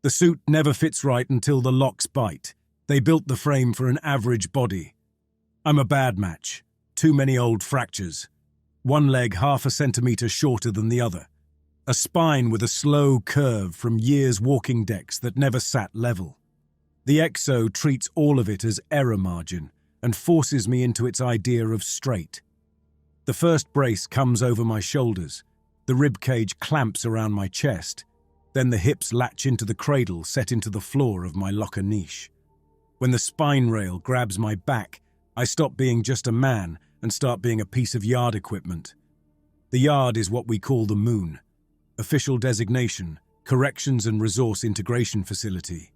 The suit never fits right until the locks bite. They built the frame for an average body. I'm a bad match. Too many old fractures. One leg half a centimetre shorter than the other. A spine with a slow curve from years walking decks that never sat level. The exo treats all of it as error margin and forces me into its idea of straight. The first brace comes over my shoulders. The rib cage clamps around my chest. Then the hips latch into the cradle set into the floor of my locker niche. When the spine rail grabs my back, I stop being just a man and start being a piece of yard equipment. The yard is what we call the moon. Official designation, Corrections and Resource Integration Facility.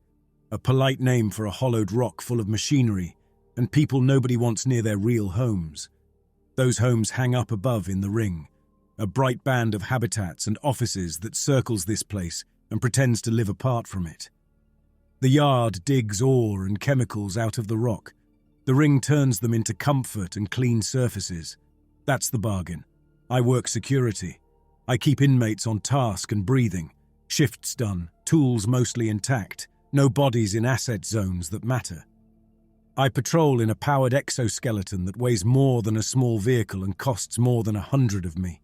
A polite name for a hollowed rock full of machinery and people nobody wants near their real homes. Those homes hang up above in the ring, a bright band of habitats and offices that circles this place and pretends to live apart from it. The yard digs ore and chemicals out of the rock. The ring turns them into comfort and clean surfaces. That's the bargain. I work security. I keep inmates on task and breathing. Shifts done, tools mostly intact, no bodies in asset zones that matter. I patrol in a powered exoskeleton that weighs more than a small vehicle and costs more than 100 of me.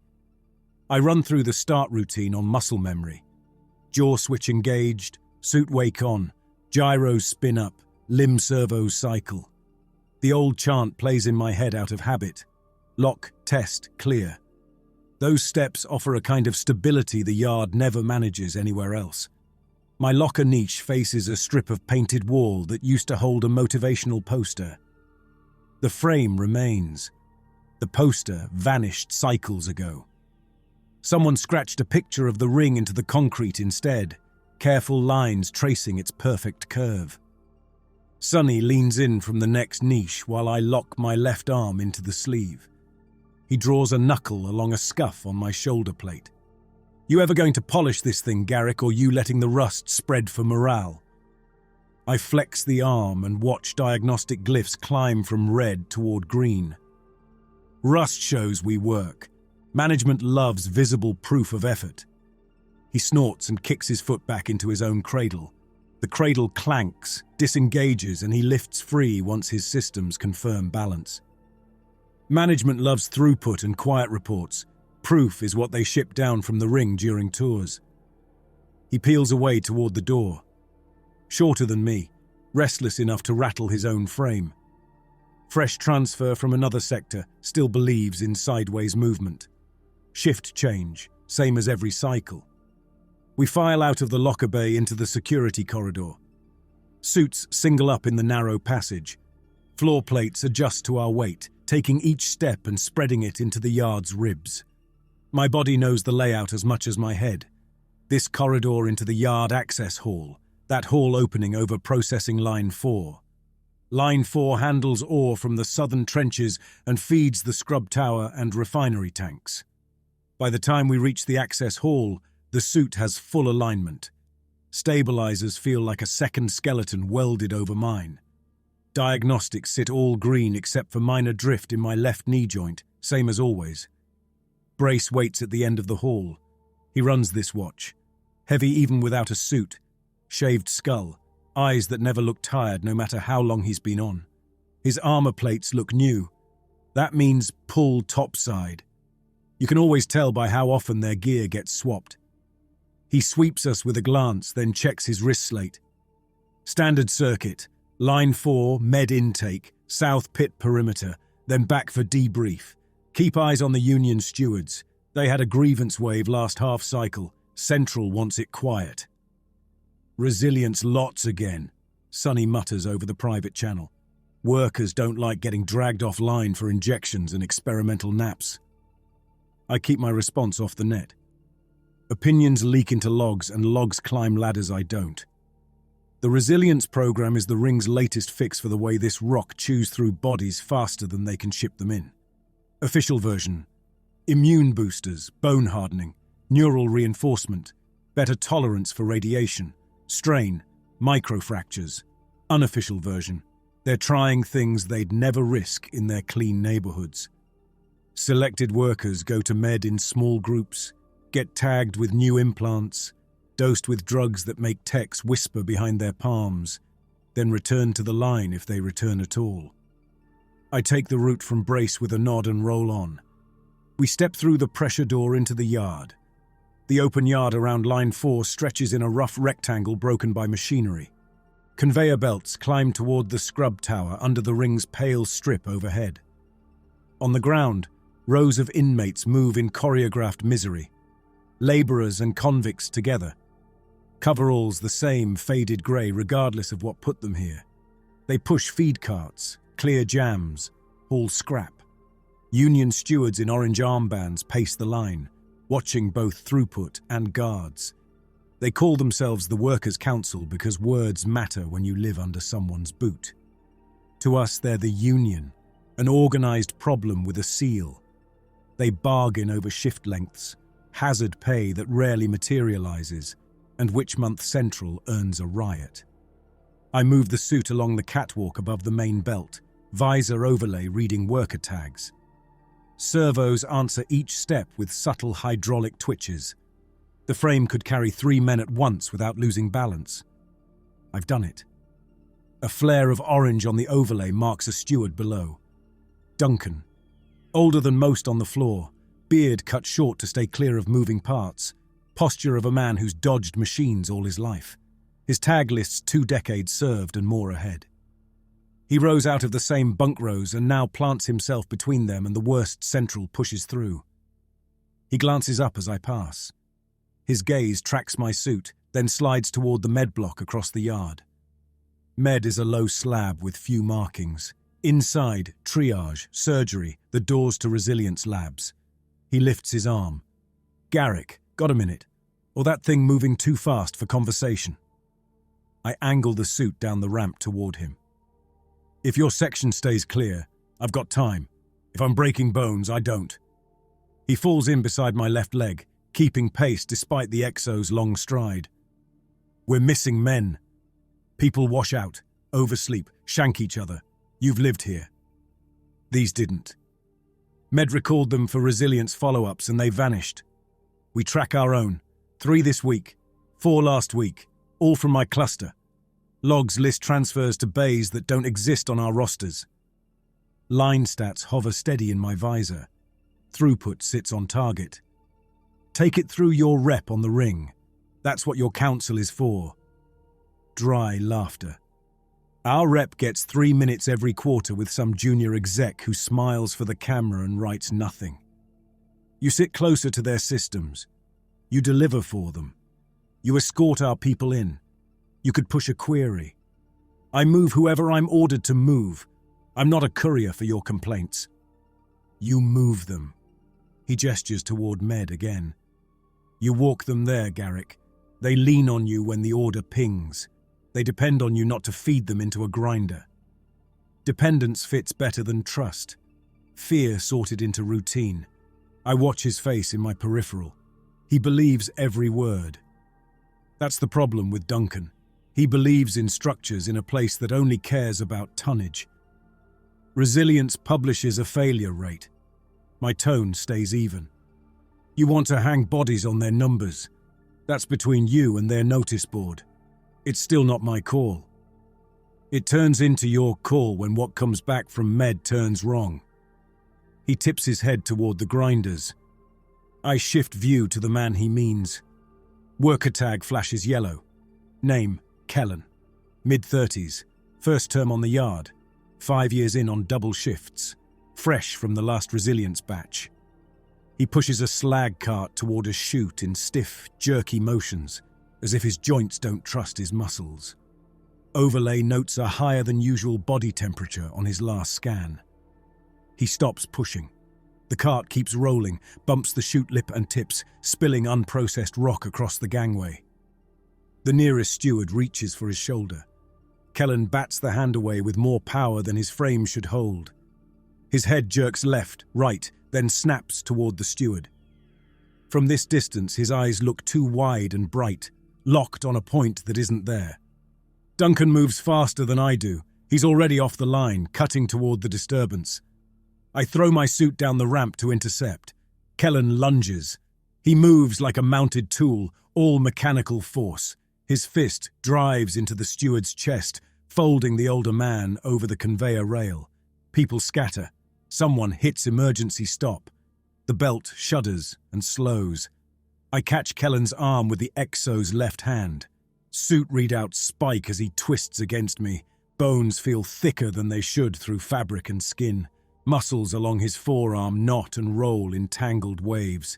I run through the start routine on muscle memory. Jaw switch engaged, suit wake on, gyros spin up, limb servos cycle. The old chant plays in my head out of habit. Lock, test, clear. Those steps offer a kind of stability the yard never manages anywhere else. My locker niche faces a strip of painted wall that used to hold a motivational poster. The frame remains. The poster vanished cycles ago. Someone scratched a picture of the ring into the concrete instead, careful lines tracing its perfect curve. Sonny leans in from the next niche while I lock my left arm into the sleeve. He draws a knuckle along a scuff on my shoulder plate. You ever going to polish this thing, Garrick, or you letting the rust spread for morale? I flex the arm and watch diagnostic glyphs climb from red toward green. Rust shows we work. Management loves visible proof of effort. He snorts and kicks his foot back into his own cradle. The cradle clanks, disengages, and he lifts free once his systems confirm balance. Management loves throughput and quiet reports. Proof is what they ship down from the ring during tours. He peels away toward the door. Shorter than me, restless enough to rattle his own frame. Fresh transfer from another sector, still believes in sideways movement. Shift change, same as every cycle. We file out of the locker bay into the security corridor. Suits single up in the narrow passage. Floor plates adjust to our weight, taking each step and spreading it into the yard's ribs. My body knows the layout as much as my head. This corridor into the yard access hall, that hall opening over processing line 4. Line 4 handles ore from the southern trenches and feeds the scrub tower and refinery tanks. By the time we reach the access hall, the suit has full alignment. Stabilizers feel like a second skeleton welded over mine. Diagnostics sit all green except for minor drift in my left knee joint, same as always. Brace waits at the end of the hall. He runs this watch. Heavy even without a suit. Shaved skull. Eyes that never look tired no matter how long he's been on. His armor plates look new. That means pull topside. You can always tell by how often their gear gets swapped. He sweeps us with a glance, then checks his wrist slate. Standard circuit, line 4, med intake, south pit perimeter, then back for debrief. Keep eyes on the union stewards. They had a grievance wave last half cycle. Central wants it quiet. Resilience lots again, Sonny mutters over the private channel. Workers don't like getting dragged offline for injections and experimental naps. I keep my response off the net. Opinions leak into logs and logs climb ladders I don't. The resilience program is the ring's latest fix for the way this rock chews through bodies faster than they can ship them in. Official version: immune boosters, bone hardening, neural reinforcement, better tolerance for radiation, strain, microfractures. Unofficial version: they're trying things they'd never risk in their clean neighborhoods. Selected workers go to med in small groups, get tagged with new implants. dosed with drugs that make techs whisper behind their palms, then return to the line if they return at all. I take the route from Brace with a nod and roll on. We step through the pressure door into the yard. The open yard around line 4 stretches in a rough rectangle broken by machinery. Conveyor belts climb toward the scrub tower under the ring's pale strip overhead. On the ground, rows of inmates move in choreographed misery. Laborers and convicts together. Coveralls the same faded grey regardless of what put them here. They push feed carts, clear jams, haul scrap. Union stewards in orange armbands pace the line, watching both throughput and guards. They call themselves the Workers' Council because words matter when you live under someone's boot. To us, they're the union, an organized problem with a seal. They bargain over shift lengths, hazard pay that rarely materializes, and which month Central earns a riot. I move the suit along the catwalk above the main belt, visor overlay reading worker tags. Servos answer each step with subtle hydraulic twitches. The frame could carry 3 men at once without losing balance. I've done it. A flare of orange on the overlay marks a steward below. Duncan. Older than most on the floor, beard cut short to stay clear of moving parts, posture of a man who's dodged machines all his life. His tag lists 2 decades served and more ahead. He rose out of the same bunk rows and now plants himself between them and the worst Central pushes through. He glances up as I pass. His gaze tracks my suit, then slides toward the med block across the yard. Med is a low slab with few markings. Inside, triage, surgery, the doors to resilience labs. He lifts his arm. Garrick, got a minute? Or that thing moving too fast for conversation? I angle the suit down the ramp toward him. If your section stays clear, I've got time. If I'm breaking bones, I don't. He falls in beside my left leg, keeping pace despite the Exo's long stride. We're missing men. People wash out, oversleep, shank each other. You've lived here. These didn't. Med recalled them for resilience follow-ups and they vanished. We track our own. 3 this week, 4 last week, all from my cluster. Logs list transfers to bays that don't exist on our rosters. Line stats hover steady in my visor. Throughput sits on target. Take it through your rep on the ring. That's what your council is for. Dry laughter. Our rep gets 3 minutes every quarter with some junior exec who smiles for the camera and writes nothing. You sit closer to their systems. You deliver for them. You escort our people in. You could push a query. I move whoever I'm ordered to move. I'm not a courier for your complaints. You move them. He gestures toward Med again. You walk them there, Garrick. They lean on you when the order pings. They depend on you not to feed them into a grinder. Dependence fits better than trust. Fear sorted into routine. I watch his face in my peripheral. He believes every word. That's the problem with Duncan. He believes in structures in a place that only cares about tonnage. Resilience publishes a failure rate. My tone stays even. You want to hang bodies on their numbers. That's between you and their notice board. It's still not my call. It turns into your call when what comes back from Med turns wrong. He tips his head toward the grinders. I shift view to the man he means. Worker tag flashes yellow. Name, Kellen. Mid-30s. First term on the yard. 5 years in on double shifts. Fresh from the last resilience batch. He pushes a slag cart toward a chute in stiff, jerky motions, as if his joints don't trust his muscles. Overlay notes a higher than usual body temperature on his last scan. He stops pushing. The cart keeps rolling, bumps the chute lip and tips, spilling unprocessed rock across the gangway. The nearest steward reaches for his shoulder. Kellen bats the hand away with more power than his frame should hold. His head jerks left, right, then snaps toward the steward. From this distance, his eyes look too wide and bright, locked on a point that isn't there. Duncan moves faster than I do. He's already off the line, cutting toward the disturbance. I throw my suit down the ramp to intercept. Kellen lunges. He moves like a mounted tool, all mechanical force. His fist drives into the steward's chest, folding the older man over the conveyor rail. People scatter. Someone hits emergency stop. The belt shudders and slows. I catch Kellen's arm with the Exo's left hand. Suit readouts spike as he twists against me. Bones feel thicker than they should through fabric and skin. Muscles along his forearm knot and roll in tangled waves.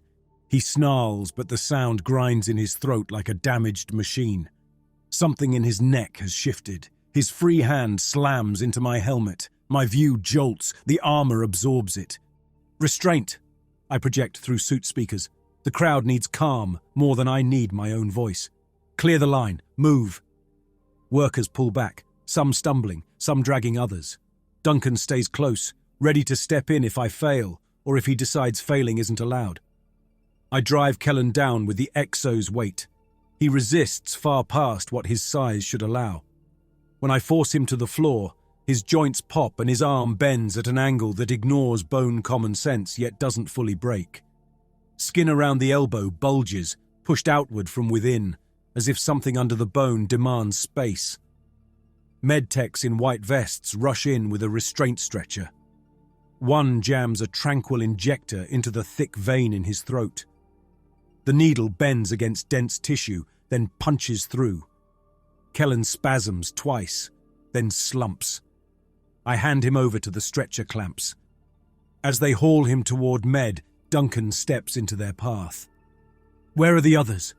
He snarls, but the sound grinds in his throat like a damaged machine. Something in his neck has shifted. His free hand slams into my helmet. My view jolts. The armor absorbs it. Restraint, I project through suit speakers. The crowd needs calm more than I need my own voice. Clear the line. Move. Workers pull back, some stumbling, some dragging others. Duncan stays close, ready to step in if I fail, or if he decides failing isn't allowed. I drive Kellen down with the Exo's weight. He resists far past what his size should allow. When I force him to the floor, his joints pop and his arm bends at an angle that ignores bone common sense yet doesn't fully break. Skin around the elbow bulges, pushed outward from within, as if something under the bone demands space. Medtechs in white vests rush in with a restraint stretcher. One jams a tranquil injector into the thick vein in his throat. The needle bends against dense tissue, then punches through. Kellen spasms twice, then slumps. I hand him over to the stretcher clamps. As they haul him toward Med, Duncan steps into their path. Where are the others?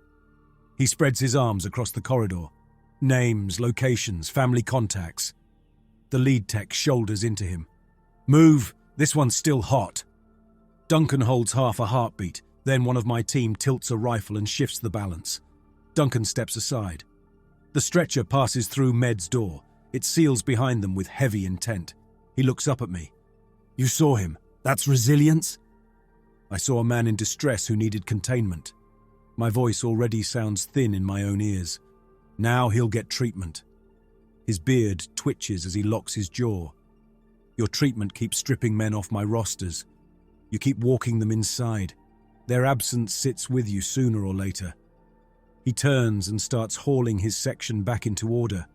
He spreads his arms across the corridor. Names, locations, family contacts. The lead tech shoulders into him. Move, this one's still hot. Duncan holds half a heartbeat, then one of my team tilts a rifle and shifts the balance. Duncan steps aside. The stretcher passes through Med's door. It seals behind them with heavy intent. He looks up at me. You saw him. That's resilience? I saw a man in distress who needed containment. My voice already sounds thin in my own ears. Now he'll get treatment. His beard twitches as he locks his jaw. Your treatment keeps stripping men off my rosters. You keep walking them inside. Their absence sits with you sooner or later. He turns and starts hauling his section back into order.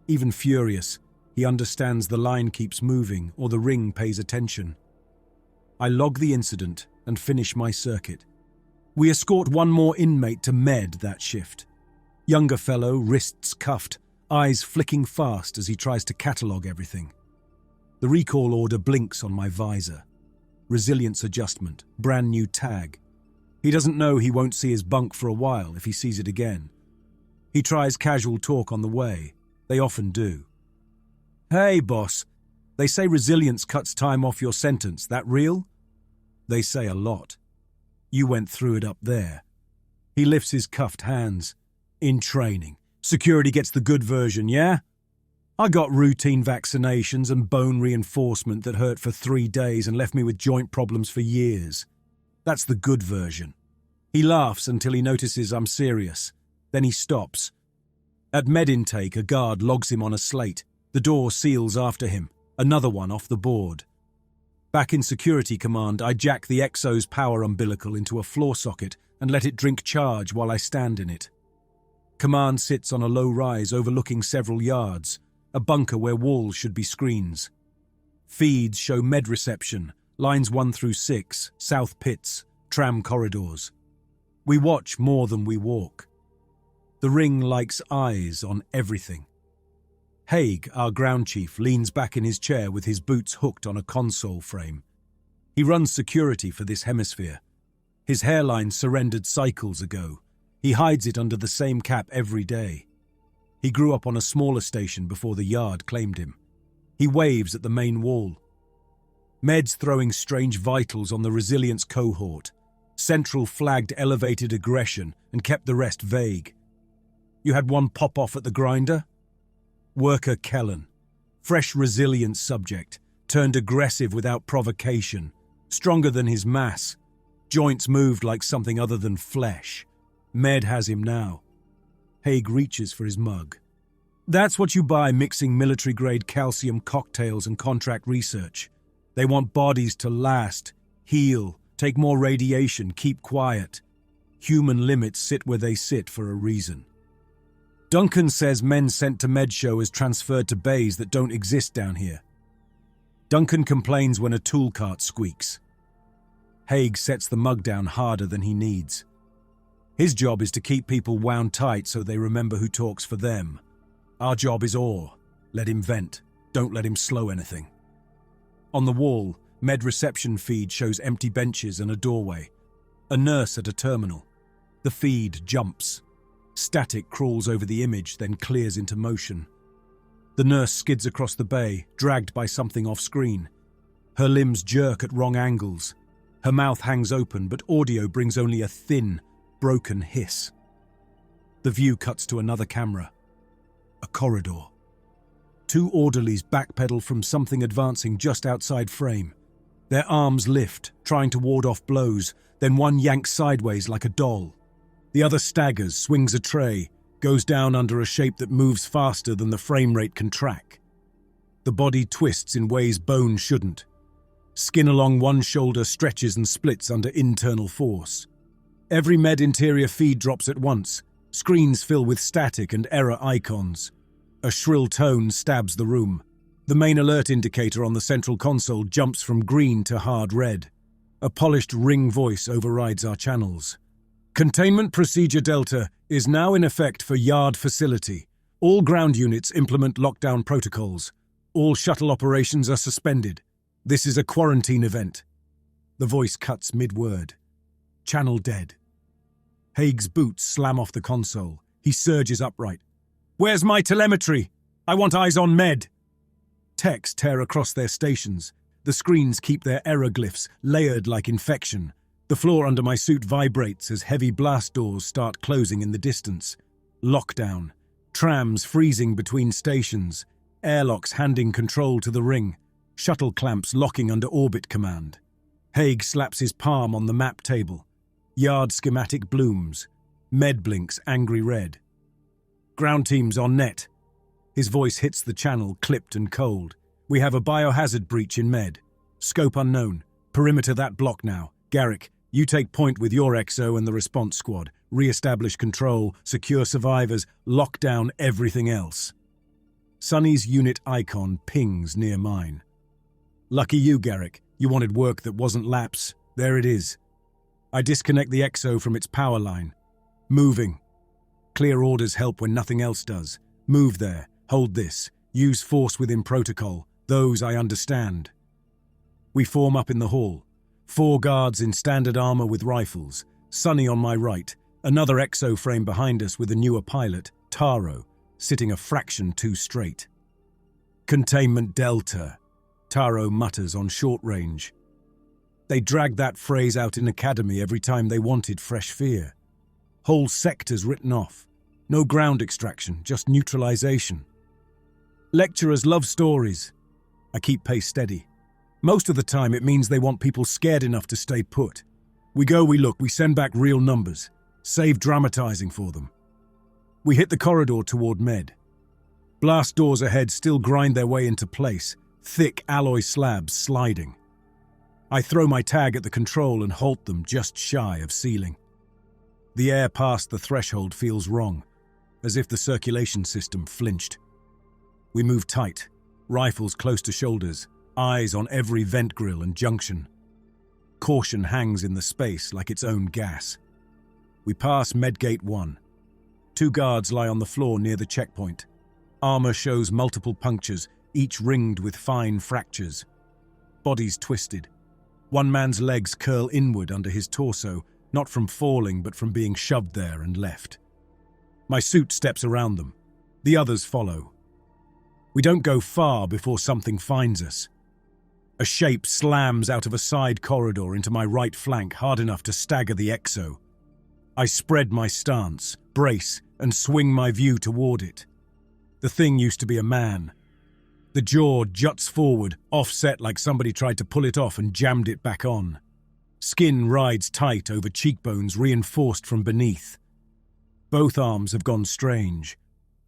Even furious, he understands the line keeps moving or the ring pays attention. I log the incident and finish my circuit. We escort one more inmate to Med that shift. Younger fellow, wrists cuffed, eyes flicking fast as he tries to catalogue everything. The recall order blinks on my visor. Resilience adjustment, brand new tag. He doesn't know he won't see his bunk for a while if he sees it again. He tries casual talk on the way. They often do. Hey, boss. They say resilience cuts time off your sentence. That real? They say a lot. You went through it up there. He lifts his cuffed hands. In training. Security gets the good version, yeah? I got routine vaccinations and bone reinforcement that hurt for 3 days and left me with joint problems for years. That's the good version. He laughs until he notices I'm serious. Then he stops. At med intake, a guard logs him on a slate. The door seals after him. Another one off the board. Back in security command, I jack the Exo's power umbilical into a floor socket and let it drink charge while I stand in it. Command sits on a low rise overlooking several yards, a bunker where walls should be screens. Feeds show med reception, lines 1 through 6, south pits, tram corridors. We watch more than we walk. The ring likes eyes on everything. Haig, our ground chief, leans back in his chair with his boots hooked on a console frame. He runs security for this hemisphere. His hairline surrendered cycles ago. He hides it under the same cap every day. He grew up on a smaller station before the yard claimed him. He waves at the main wall. Med's throwing strange vitals on the resilience cohort. Central flagged elevated aggression and kept the rest vague. You had one pop off at the grinder? Worker Kellen. Fresh resilience subject. Turned aggressive without provocation. Stronger than his mass. Joints moved like something other than flesh. Med has him now. Haig reaches for his mug. That's what you buy mixing military-grade calcium cocktails and contract research. They want bodies to last, heal, Take more radiation, keep quiet. Human limits sit where they sit for a reason. Duncan says men sent to Medshow is transferred to bays that don't exist down here. Duncan complains when a tool cart squeaks. Haig sets the mug down harder than he needs. His job is to keep people wound tight so they remember who talks for them. Our job is awe. Let him vent. Don't let him slow anything. On the wall, Med reception feed shows empty benches and a doorway. A nurse at a terminal. The feed jumps. Static crawls over the image, then clears into motion. The nurse skids across the bay, dragged by something off-screen. Her limbs jerk at wrong angles. Her mouth hangs open, but audio brings only a thin, broken hiss. The view cuts to another camera. A corridor. Two orderlies backpedal from something advancing just outside frame. Their arms lift, trying to ward off blows, then one yanks sideways like a doll. The other staggers, swings a tray, goes down under a shape that moves faster than the frame rate can track. The body twists in ways bone shouldn't. Skin along one shoulder stretches and splits under internal force. Every Med interior feed drops at once. Screens fill with static and error icons. A shrill tone stabs the room. The main alert indicator on the central console jumps from green to hard red. A polished ring voice overrides our channels. Containment Procedure Delta is now in effect for Yard Facility. All ground units implement lockdown protocols. All shuttle operations are suspended. This is a quarantine event. The voice cuts mid-word. Channel dead. Haig's boots slam off the console. He surges upright. Where's my telemetry? I want eyes on Med. Techs tear across their stations. The screens keep their error glyphs layered like infection. The floor under my suit vibrates as heavy blast doors start closing in the distance. Lockdown. Trams freezing between stations. Airlocks handing control to the ring. Shuttle clamps locking under orbit command. Haig slaps his palm on the map table. Yard schematic blooms. Med blinks angry red. Ground teams on net. His voice hits the channel, clipped and cold. We have a biohazard breach in Med. Scope unknown. Perimeter that block now. Garrick, you take point with your XO and the response squad. Re-establish control, secure survivors, lock down everything else. Sonny's unit icon pings near mine. Lucky you, Garrick. You wanted work that wasn't laps. There it is. I disconnect the XO from its power line. Moving. Clear orders help when nothing else does. Move there. Hold this. Use force within protocol. Those I understand. We form up in the hall. 4 guards in standard armor with rifles. Sonny on my right. Another XO frame behind us with a newer pilot, Taro, sitting a fraction too straight. Containment Delta, Taro mutters on short range. They dragged that phrase out in Academy every time they wanted fresh fear. Whole sectors written off. No ground extraction, just neutralization. Lecturers love stories. I keep pace steady. Most of the time it means they want people scared enough to stay put. We go, we look, we send back real numbers. Save dramatizing for them. We hit the corridor toward Med. Blast doors ahead still grind their way into place, thick alloy slabs sliding. I throw my tag at the control and halt them just shy of ceiling. The air past the threshold feels wrong, as if the circulation system flinched. We move tight, rifles close to shoulders, eyes on every vent grill and junction. Caution hangs in the space like its own gas. We pass Medgate 1. 2 guards lie on the floor near the checkpoint. Armor shows multiple punctures, each ringed with fine fractures. Bodies twisted. One man's legs curl inward under his torso, not from falling but from being shoved there and left. My suit steps around them. The others follow. We don't go far before something finds us. A shape slams out of a side corridor into my right flank hard enough to stagger the XO. I spread my stance, brace, and swing my view toward it. The thing used to be a man. The jaw juts forward, offset like somebody tried to pull it off and jammed it back on. Skin rides tight over cheekbones reinforced from beneath. Both arms have gone strange.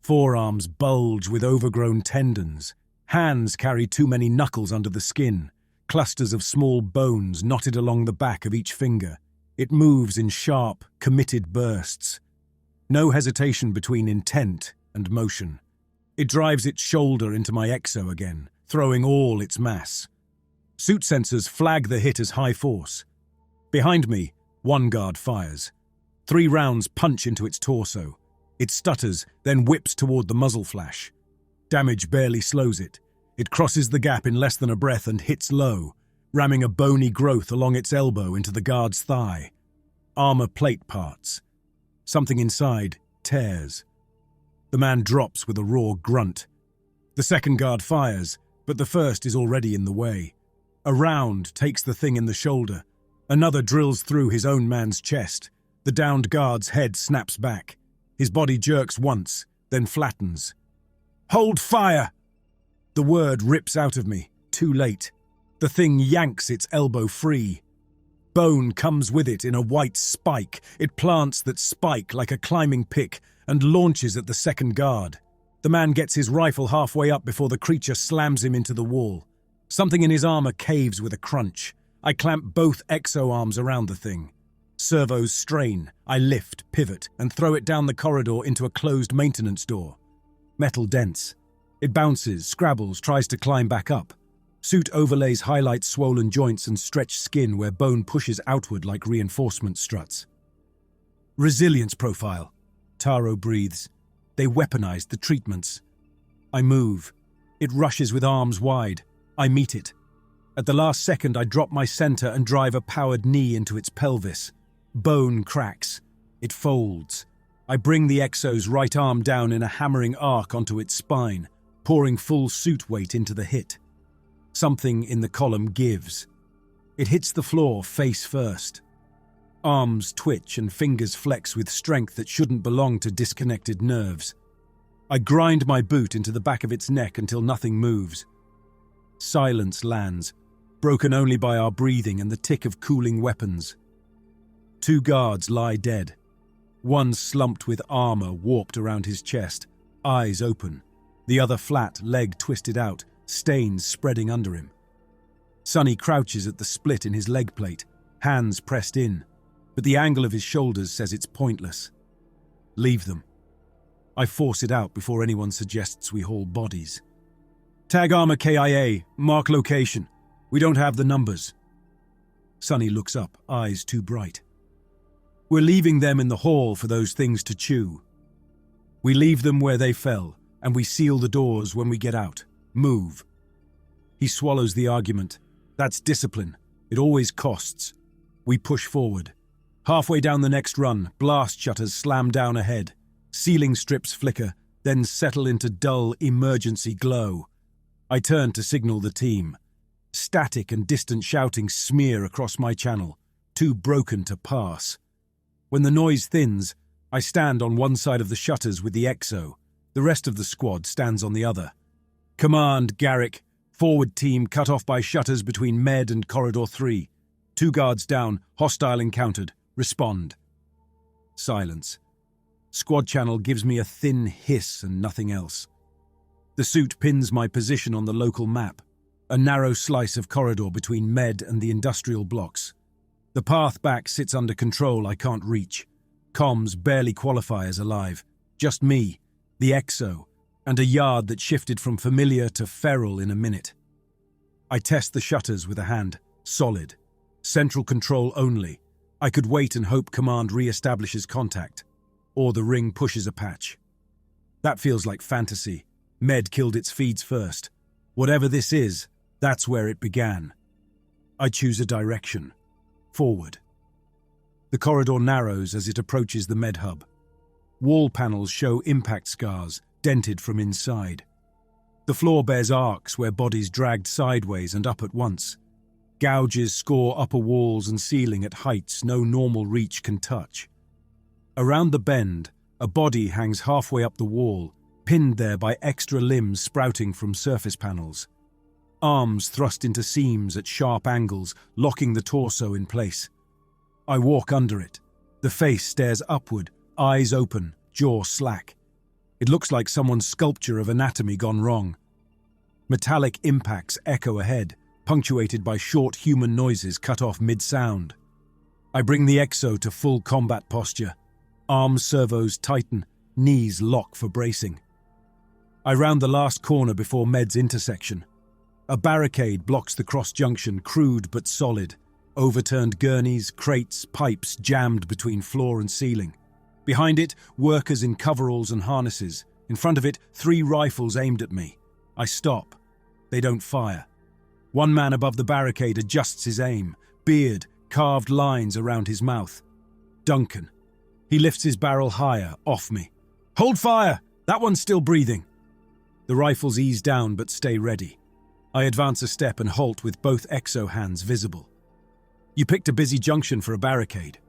Forearms bulge with overgrown tendons. Hands carry too many knuckles under the skin. clusters of small bones knotted along the back of each finger. It moves in sharp, committed bursts. No hesitation between intent and motion. It drives its shoulder into my exo again, throwing all its mass. Suit sensors flag the hit as high force. Behind me, one guard fires. 3 rounds punch into its torso. It stutters, then whips toward the muzzle flash. Damage barely slows it. It crosses the gap in less than a breath and hits low, ramming a bony growth along its elbow into the guard's thigh. Armor plate parts. Something inside tears. The man drops with a raw grunt. The second guard fires, but the first is already in the way. A round takes the thing in the shoulder. Another drills through his own man's chest. The downed guard's head snaps back. His body jerks once, then flattens. "Hold fire!" The word rips out of me, too late. The thing yanks its elbow free. Bone comes with it in a white spike. It plants that spike like a climbing pick and launches at the second guard. The man gets his rifle halfway up before the creature slams him into the wall. Something in his armor caves with a crunch. I clamp both exo-arms around the thing. Servos strain. I lift, pivot, and throw it down the corridor into a closed maintenance door. Metal dense. It bounces, scrabbles, tries to climb back up. Suit overlays highlight swollen joints and stretched skin where bone pushes outward like reinforcement struts. Resilience profile. Taro breathes. They weaponized the treatments. I move. It rushes with arms wide. I meet it. At the last second, I drop my center and drive a powered knee into its pelvis. Bone cracks. It folds. I bring the exo's right arm down in a hammering arc onto its spine, pouring full suit weight into the hit. Something in the column gives. It hits the floor face first. Arms twitch and fingers flex with strength that shouldn't belong to disconnected nerves. I grind my boot into the back of its neck until nothing moves. Silence lands, broken only by our breathing and the tick of cooling weapons. 2 guards lie dead. One slumped with armor warped around his chest, eyes open. The other flat, leg twisted out, stains spreading under him. Sonny crouches at the split in his leg plate, hands pressed in, but the angle of his shoulders says it's pointless. Leave them. I force it out before anyone suggests we haul bodies. Tag armor KIA, mark location. We don't have the numbers. Sonny looks up, eyes too bright. We're leaving them in the hall for those things to chew. We leave them where they fell, and we seal the doors when we get out. Move. He swallows the argument. That's discipline. It always costs. We push forward. Halfway down the next run, blast shutters slam down ahead. Ceiling strips flicker, then settle into dull emergency glow. I turn to signal the team. Static and distant shouting smear across my channel, too broken to pass. When the noise thins, I stand on one side of the shutters with the exo. The rest of the squad stands on the other. Command, Garrick. Forward team cut off by shutters between Med and Corridor 3. 2 guards down, hostile encountered. Respond. Silence. Squad channel gives me a thin hiss and nothing else. The suit pins my position on the local map, a narrow slice of corridor between Med and the industrial blocks. The path back sits under control I can't reach. Comms barely qualify as alive. Just me, the exo, and a yard that shifted from familiar to feral in a minute. I test the shutters with a hand. Solid. Central control only. I could wait and hope command re-establishes contact. Or the ring pushes a patch. That feels like fantasy. Med killed its feeds first. Whatever this is, that's where it began. I choose a direction. Forward. The corridor narrows as it approaches the med hub. Wall panels show impact scars, dented from inside. The floor bears arcs where bodies dragged sideways and up at once. Gouges score upper walls and ceiling at heights no normal reach can touch. Around the bend, a body hangs halfway up the wall, pinned there by extra limbs sprouting from surface panels. Arms thrust into seams at sharp angles, locking the torso in place. I walk under it. The face stares upward, eyes open, jaw slack. It looks like someone's sculpture of anatomy gone wrong. Metallic impacts echo ahead, punctuated by short human noises cut off mid-sound. I bring the exo to full combat posture. Arms servos tighten, knees lock for bracing. I round the last corner before Med's intersection. A barricade blocks the cross-junction, crude but solid. Overturned gurneys, crates, pipes jammed between floor and ceiling. Behind it, workers in coveralls and harnesses. In front of it, 3 rifles aimed at me. I stop. They don't fire. One man above the barricade adjusts his aim. Beard, carved lines around his mouth. Duncan. He lifts his barrel higher, off me. Hold fire! That one's still breathing. The rifles ease down but stay ready. I advance a step and halt with both exo hands visible. You picked a busy junction for a barricade.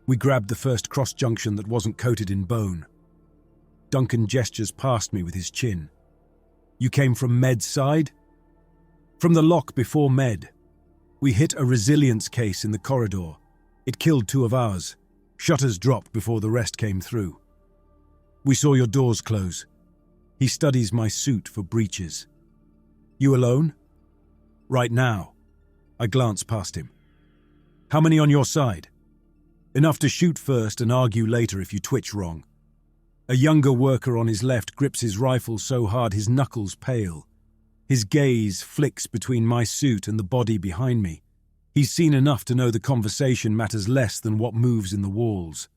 We grabbed the first cross-junction that wasn't coated in bone. Duncan gestures past me with his chin. You came from Med's side? From the lock before Med. We hit a resilience case in the corridor. It killed 2 of ours. Shutters dropped before the rest came through. We saw your doors close. He studies my suit for breaches. You alone? Right now. I glance past him. How many on your side? Enough to shoot first and argue later if you twitch wrong. A younger worker on his left grips his rifle so hard his knuckles pale. His gaze flicks between my suit and the body behind me. He's seen enough to know the conversation matters less than what moves in the walls.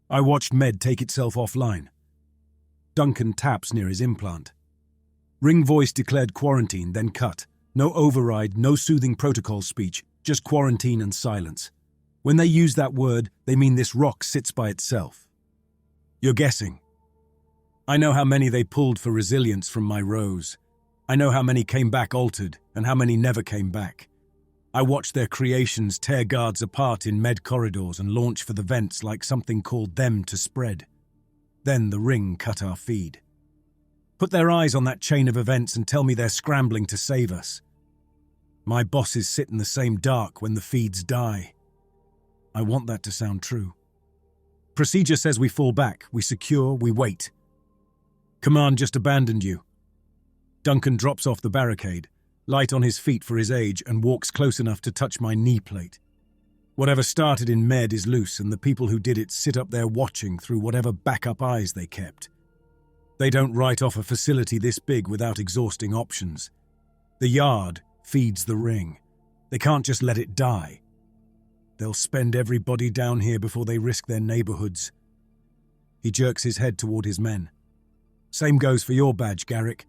I watched Med take itself offline. Duncan taps near his implant. Ring voice declared quarantine, then cut. No override, no soothing protocol speech, just quarantine and silence. When they use that word, they mean this rock sits by itself. You're guessing. I know how many they pulled for resilience from my rows. I know how many came back altered and how many never came back. I watched their creations tear guards apart in med corridors and launch for the vents like something called them to spread. Then the ring cut our feed. Put their eyes on that chain of events and tell me they're scrambling to save us. My bosses sit in the same dark when the feeds die. I want that to sound true. Procedure says we fall back, we secure, we wait. Command just abandoned you. Duncan drops off the barricade, light on his feet for his age, and walks close enough to touch my knee plate. Whatever started in Med is loose, and the people who did it sit up there watching through whatever backup eyes they kept. They don't write off a facility this big without exhausting options. The yard feeds the ring. They can't just let it die. They'll spend everybody down here before they risk their neighborhoods. He jerks his head toward his men. Same goes for your badge, Garrick.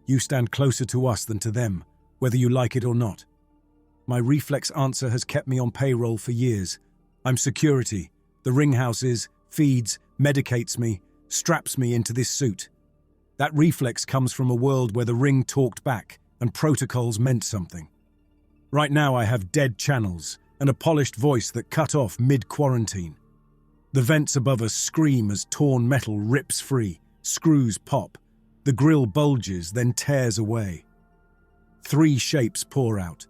You stand closer to us than to them, whether you like it or not. My reflex answer has kept me on payroll for years. I'm security. The ring houses, feeds, medicates me, straps me into this suit. That reflex comes from a world where the ring talked back and protocols meant something. Right now I have dead channels and a polished voice that cut off mid-quarantine. The vents above us scream as torn metal rips free, screws pop. The grill bulges, then tears away. 3 shapes pour out.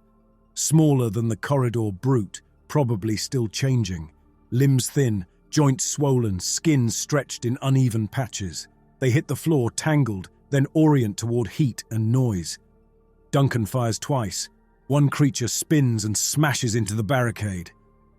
Smaller than the corridor brute, probably still changing. Limbs thin, joints swollen, skin stretched in uneven patches. They hit the floor tangled, then orient toward heat and noise. Duncan fires twice. One creature spins and smashes into the barricade.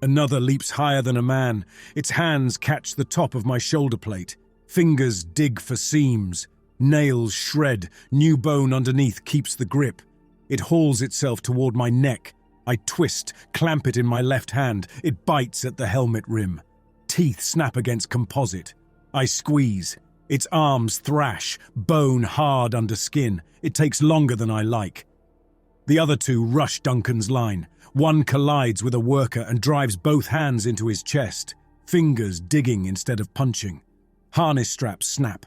Another leaps higher than a man. Its hands catch the top of my shoulder plate. Fingers dig for seams. Nails shred. New bone underneath keeps the grip. It hauls itself toward my neck. I twist, clamp it in my left hand. It bites at the helmet rim. Teeth snap against composite. I squeeze. Its arms thrash, bone hard under skin. It takes longer than I like. The other 2 rush Duncan's line. One collides with a worker and drives both hands into his chest, fingers digging instead of punching. Harness straps snap.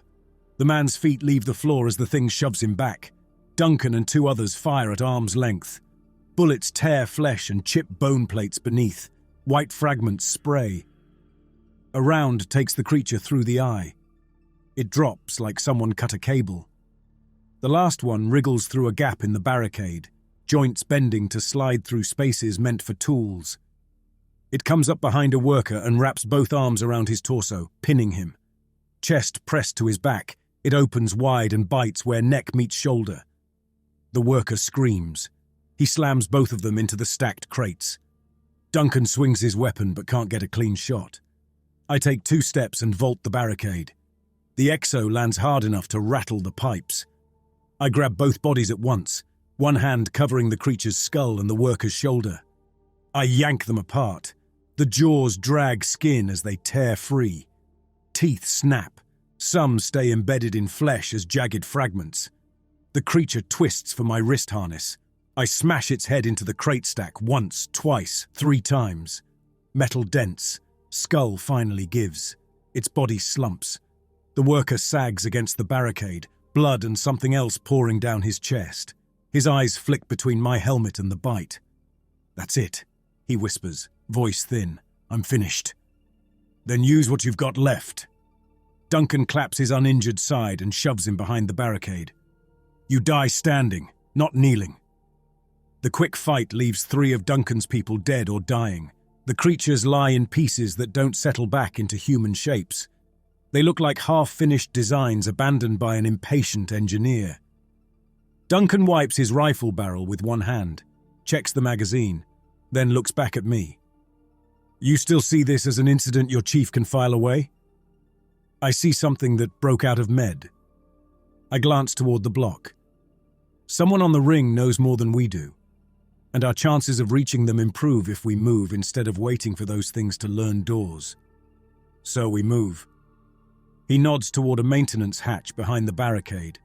The man's feet leave the floor as the thing shoves him back. Duncan and 2 others fire at arm's length. Bullets tear flesh and chip bone plates beneath. White fragments spray. A round takes the creature through the eye. It drops like someone cut a cable. The last one wriggles through a gap in the barricade, joints bending to slide through spaces meant for tools. It comes up behind a worker and wraps both arms around his torso, pinning him. Chest pressed to his back, it opens wide and bites where neck meets shoulder. The worker screams. He slams both of them into the stacked crates. Duncan swings his weapon but can't get a clean shot. I take 2 steps and vault the barricade. The exo lands hard enough to rattle the pipes. I grab both bodies at once, one hand covering the creature's skull and the worker's shoulder. I yank them apart. The jaws drag skin as they tear free. Teeth snap. Some stay embedded in flesh as jagged fragments. The creature twists for my wrist harness. I smash its head into the crate stack once, twice, 3 times. Metal dents. Skull finally gives. Its body slumps. The worker sags against the barricade, blood and something else pouring down his chest. His eyes flick between my helmet and the bite. "That's it," he whispers, voice thin. "I'm finished." "Then use what you've got left." Duncan claps his uninjured side and shoves him behind the barricade. "You die standing, not kneeling." The quick fight leaves 3 of Duncan's people dead or dying. The creatures lie in pieces that don't settle back into human shapes. They look like half-finished designs abandoned by an impatient engineer. Duncan wipes his rifle barrel with one hand, checks the magazine, then looks back at me. "You still see this as an incident your chief can file away?" I see something that broke out of Med. I glance toward the block. Someone on the ring knows more than we do, and our chances of reaching them improve if we move instead of waiting for those things to learn doors. So we move. He nods toward a maintenance hatch behind the barricade.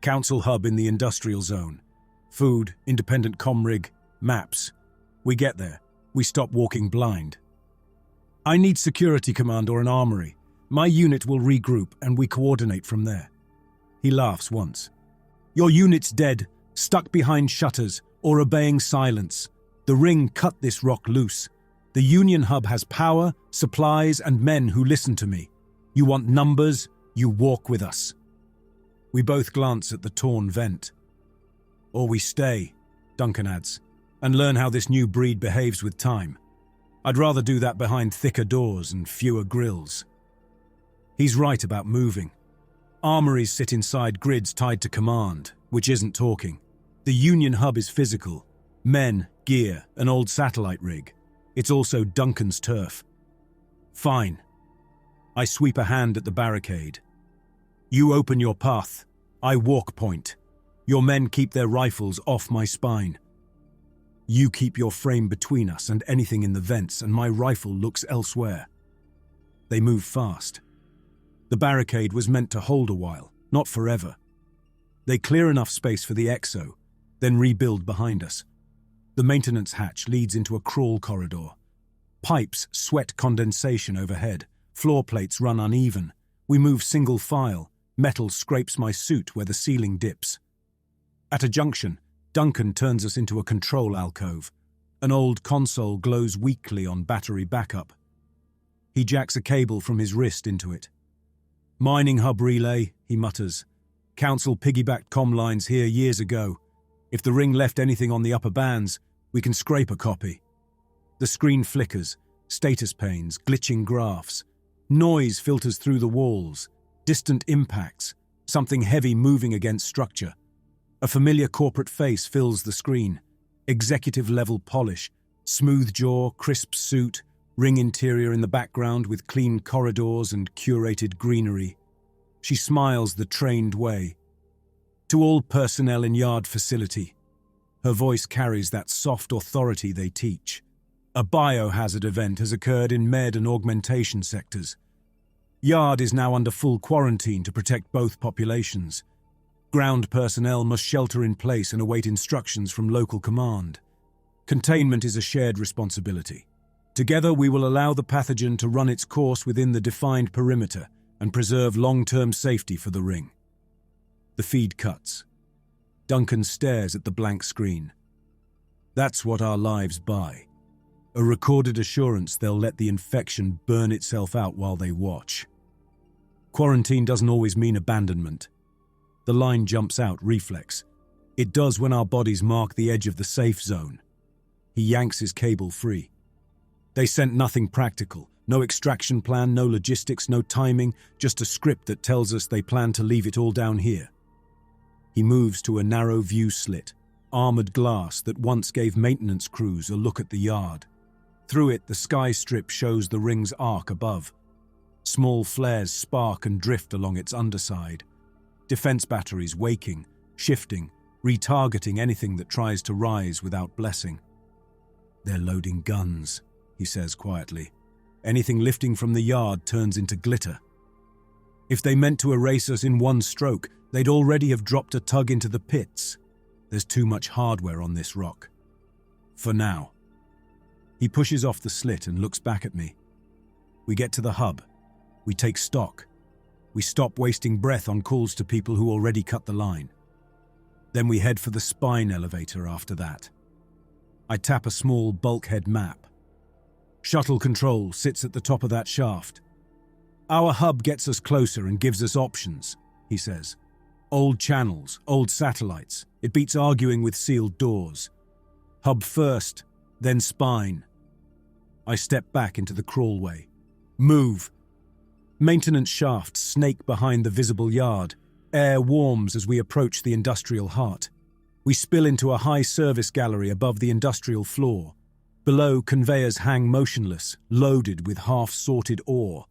Council hub in the industrial zone. Food, independent comm rig, maps. We get there. We stop walking blind. "I need security command or an armory. My unit will regroup and we coordinate from there." He laughs once. "Your unit's dead, stuck behind shutters, or obeying silence. The ring cut this rock loose. The Union hub has power, supplies, and men who listen to me. You want numbers, you walk with us." We both glance at the torn vent. "Or we stay," Duncan adds, "and learn how this new breed behaves with time. I'd rather do that behind thicker doors and fewer grills." He's right about moving. Armories sit inside grids tied to command, which isn't talking. The Union hub is physical. Men, gear, an old satellite rig. It's also Duncan's turf. "Fine." I sweep a hand at the barricade. "You open your path. I walk point. Your men keep their rifles off my spine. You keep your frame between us and anything in the vents, and my rifle looks elsewhere." They move fast. The barricade was meant to hold a while, not forever. They clear enough space for the exo, then rebuild behind us. The maintenance hatch leads into a crawl corridor. Pipes sweat condensation overhead. Floor plates run uneven. We move single file. Metal scrapes my suit where the ceiling dips. At a junction, Duncan turns us into a control alcove. An old console glows weakly on battery backup. He jacks a cable from his wrist into it. "Mining hub relay," he mutters. "Council piggybacked comm lines here years ago. If the ring left anything on the upper bands, we can scrape a copy." The screen flickers, status panes, glitching graphs. Noise filters through the walls, distant impacts, something heavy moving against structure. A familiar corporate face fills the screen. Executive-level polish, smooth jaw, crisp suit, ring interior in the background with clean corridors and curated greenery. She smiles the trained way. "To all personnel in yard facility." Her voice carries that soft authority they teach. A biohazard event has occurred in med and augmentation sectors. Yard is now under full quarantine to protect both populations. Ground personnel must shelter in place and await instructions from local command. Containment is a shared responsibility. Together we will allow the pathogen to run its course within the defined perimeter and preserve long-term safety for the ring. The feed cuts. Duncan stares at the blank screen. That's what our lives buy. A recorded assurance they'll let the infection burn itself out while they watch. Quarantine doesn't always mean abandonment. The line jumps out, reflex. It does when our bodies mark the edge of the safe zone. He yanks his cable free. They sent nothing practical. No extraction plan, no logistics, no timing, just a script that tells us they plan to leave it all down here. He moves to a narrow view slit. armored glass that once gave maintenance crews a look at the yard. Through it, the sky strip shows the ring's arc above. Small flares spark and drift along its underside. Defense batteries waking, shifting, retargeting anything that tries to rise without blessing. "They're loading guns," he says quietly. "Anything lifting from the yard turns into glitter. If they meant to erase us in one stroke, they'd already have dropped a tug into the pits. There's too much hardware on this rock. For now." He pushes off the slit and looks back at me. We get to the hub. We take stock. We stop wasting breath on calls to people who already cut the line. Then we head for the spine elevator after that. I tap a small bulkhead map. "Shuttle control sits at the top of that shaft. Our hub gets us closer and gives us options," he says. "Old channels, old satellites. It beats arguing with sealed doors. Hub first, then spine." I step back into the crawlway. "Move." Maintenance shafts snake behind the visible yard. Air warms as we approach the industrial heart. We spill into a high service gallery above the industrial floor. Below, conveyors hang motionless, loaded with half-sorted ore.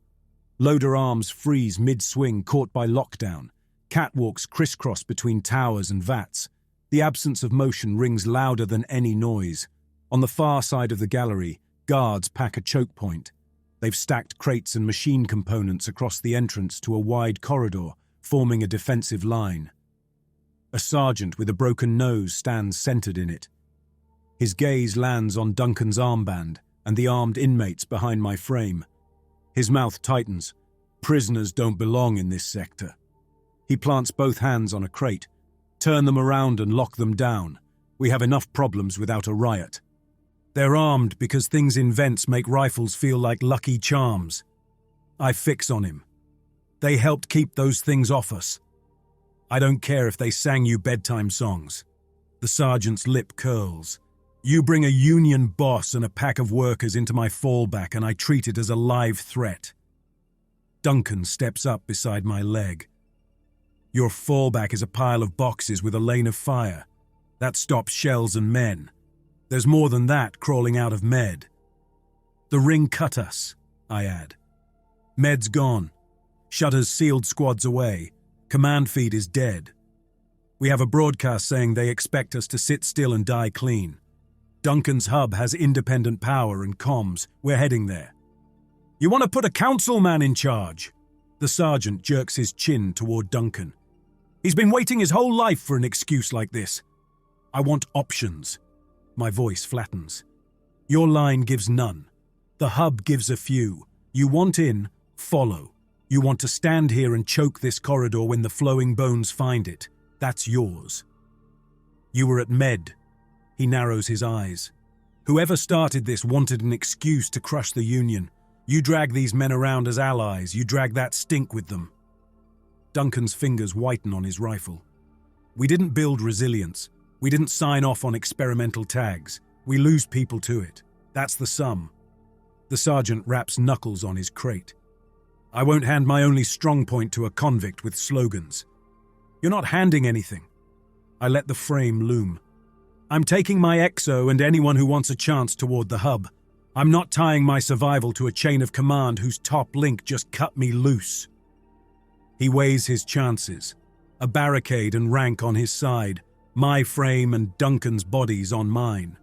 Loader arms freeze mid-swing, caught by lockdown. Catwalks crisscross between towers and vats. The absence of motion rings louder than any noise. On the far side of the gallery, guards pack a choke point. They've stacked crates and machine components across the entrance to a wide corridor, forming a defensive line. A sergeant with a broken nose stands centered in it. His gaze lands on Duncan's armband and the armed inmates behind my frame. His mouth tightens. Prisoners don't belong in this sector. He plants both hands on a crate. "Turn them around and lock them down. We have enough problems without a riot." "They're armed because things in vents make rifles feel like lucky charms." I fix on him. "They helped keep those things off us." "I don't care if they sang you bedtime songs." The sergeant's lip curls. "You bring a union boss and a pack of workers into my fallback and I treat it as a live threat." Duncan steps up beside my leg. "Your fallback is a pile of boxes with a lane of fire. That stops shells and men. There's more than that crawling out of Med." "The ring cut us," I add. "Med's gone. Shutters sealed squads away. Command feed is dead. We have a broadcast saying they expect us to sit still and die clean. Duncan's hub has independent power and comms. We're heading there." "You want to put a councilman in charge?" The sergeant jerks his chin toward Duncan. "He's been waiting his whole life for an excuse like this." "I want options." My voice flattens. "Your line gives none. The hub gives a few. You want in, follow. You want to stand here and choke this corridor when the flowing bones find it. That's yours." "You were at Med." He narrows his eyes. "Whoever started this wanted an excuse to crush the Union. You drag these men around as allies. You drag that stink with them." Duncan's fingers whiten on his rifle. "We didn't build resilience. We didn't sign off on experimental tags. We lose people to it. That's the sum." The sergeant raps knuckles on his crate. "I won't hand my only strong point to a convict with slogans." "You're not handing anything." I let the frame loom. "I'm taking my exo and anyone who wants a chance toward the hub. I'm not tying my survival to a chain of command whose top link just cut me loose." He weighs his chances. A barricade and rank on his side. My frame and Duncan's bodies on mine.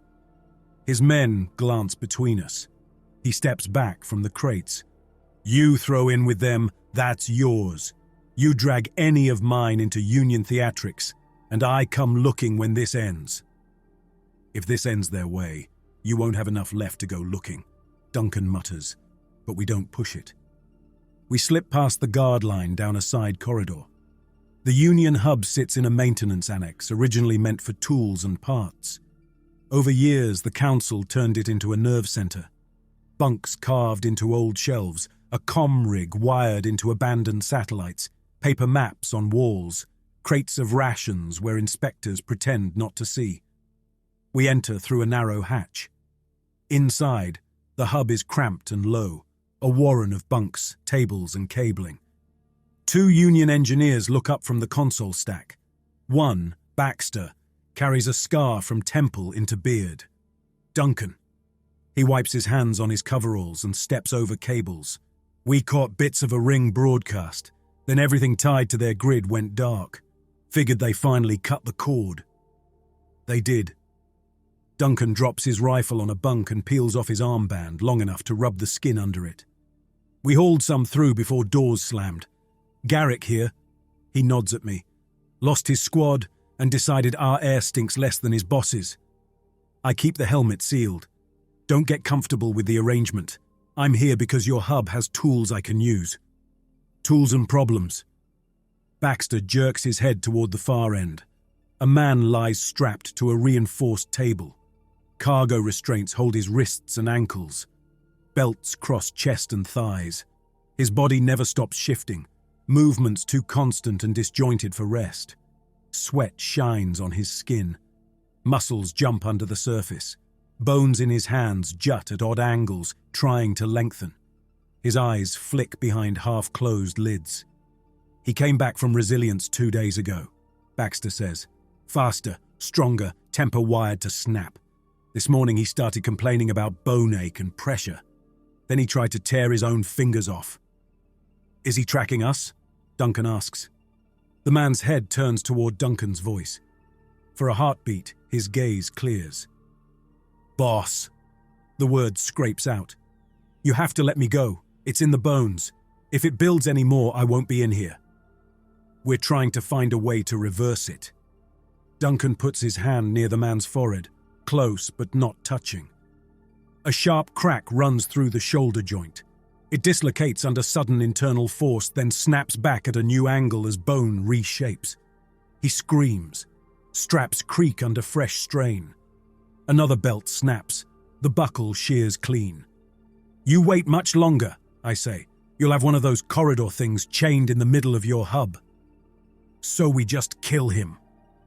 His men glance between us. He steps back from the crates. "You throw in with them, that's yours. You drag any of mine into Union theatrics, and I come looking when this ends." "If this ends their way, you won't have enough left to go looking," Duncan mutters, but we don't push it. We slip past the guard line down a side corridor. The Union hub sits in a maintenance annex originally meant for tools and parts. Over years, the council turned it into a nerve center. Bunks carved into old shelves, a comm rig wired into abandoned satellites, paper maps on walls, crates of rations where inspectors pretend not to see. We enter through a narrow hatch. Inside, the hub is cramped and low, a warren of bunks, tables, and cabling. Two Union engineers look up from the console stack. One, Baxter, carries a scar from temple into beard. Duncan. He wipes his hands on his coveralls and steps over cables. We caught bits of a ring broadcast, then everything tied to their grid went dark. Figured they finally cut the cord. They did. Duncan drops his rifle on a bunk and peels off his armband long enough to rub the skin under it. We hauled some through before doors slammed. Garrick here. He nods at me. Lost his squad and decided our air stinks less than his boss's. I keep the helmet sealed. Don't get comfortable with the arrangement. I'm here because your hub has tools I can use. Tools and problems. Baxter jerks his head toward the far end. A man lies strapped to a reinforced table. Cargo restraints hold his wrists and ankles. Belts cross chest and thighs. His body never stops shifting. Movements too constant and disjointed for rest. Sweat shines on his skin. Muscles jump under the surface. Bones in his hands jut at odd angles, trying to lengthen. His eyes flick behind half-closed lids. He came back from resilience 2 days ago, Baxter says. Faster, stronger, temper wired to snap. This morning he started complaining about bone ache and pressure. Then he tried to tear his own fingers off. Is he tracking us? Duncan asks. The man's head turns toward Duncan's voice. For a heartbeat, his gaze clears. Boss. The word scrapes out. You have to let me go. It's in the bones. If it builds any more, I won't be in here. We're trying to find a way to reverse it. Duncan puts his hand near the man's forehead, close but not touching. A sharp crack runs through the shoulder joint. It dislocates under sudden internal force, then snaps back at a new angle as bone reshapes. He screams. Straps creak under fresh strain. Another belt snaps. The buckle shears clean. You wait much longer, I say. You'll have one of those corridor things chained in the middle of your hub. So we just kill him.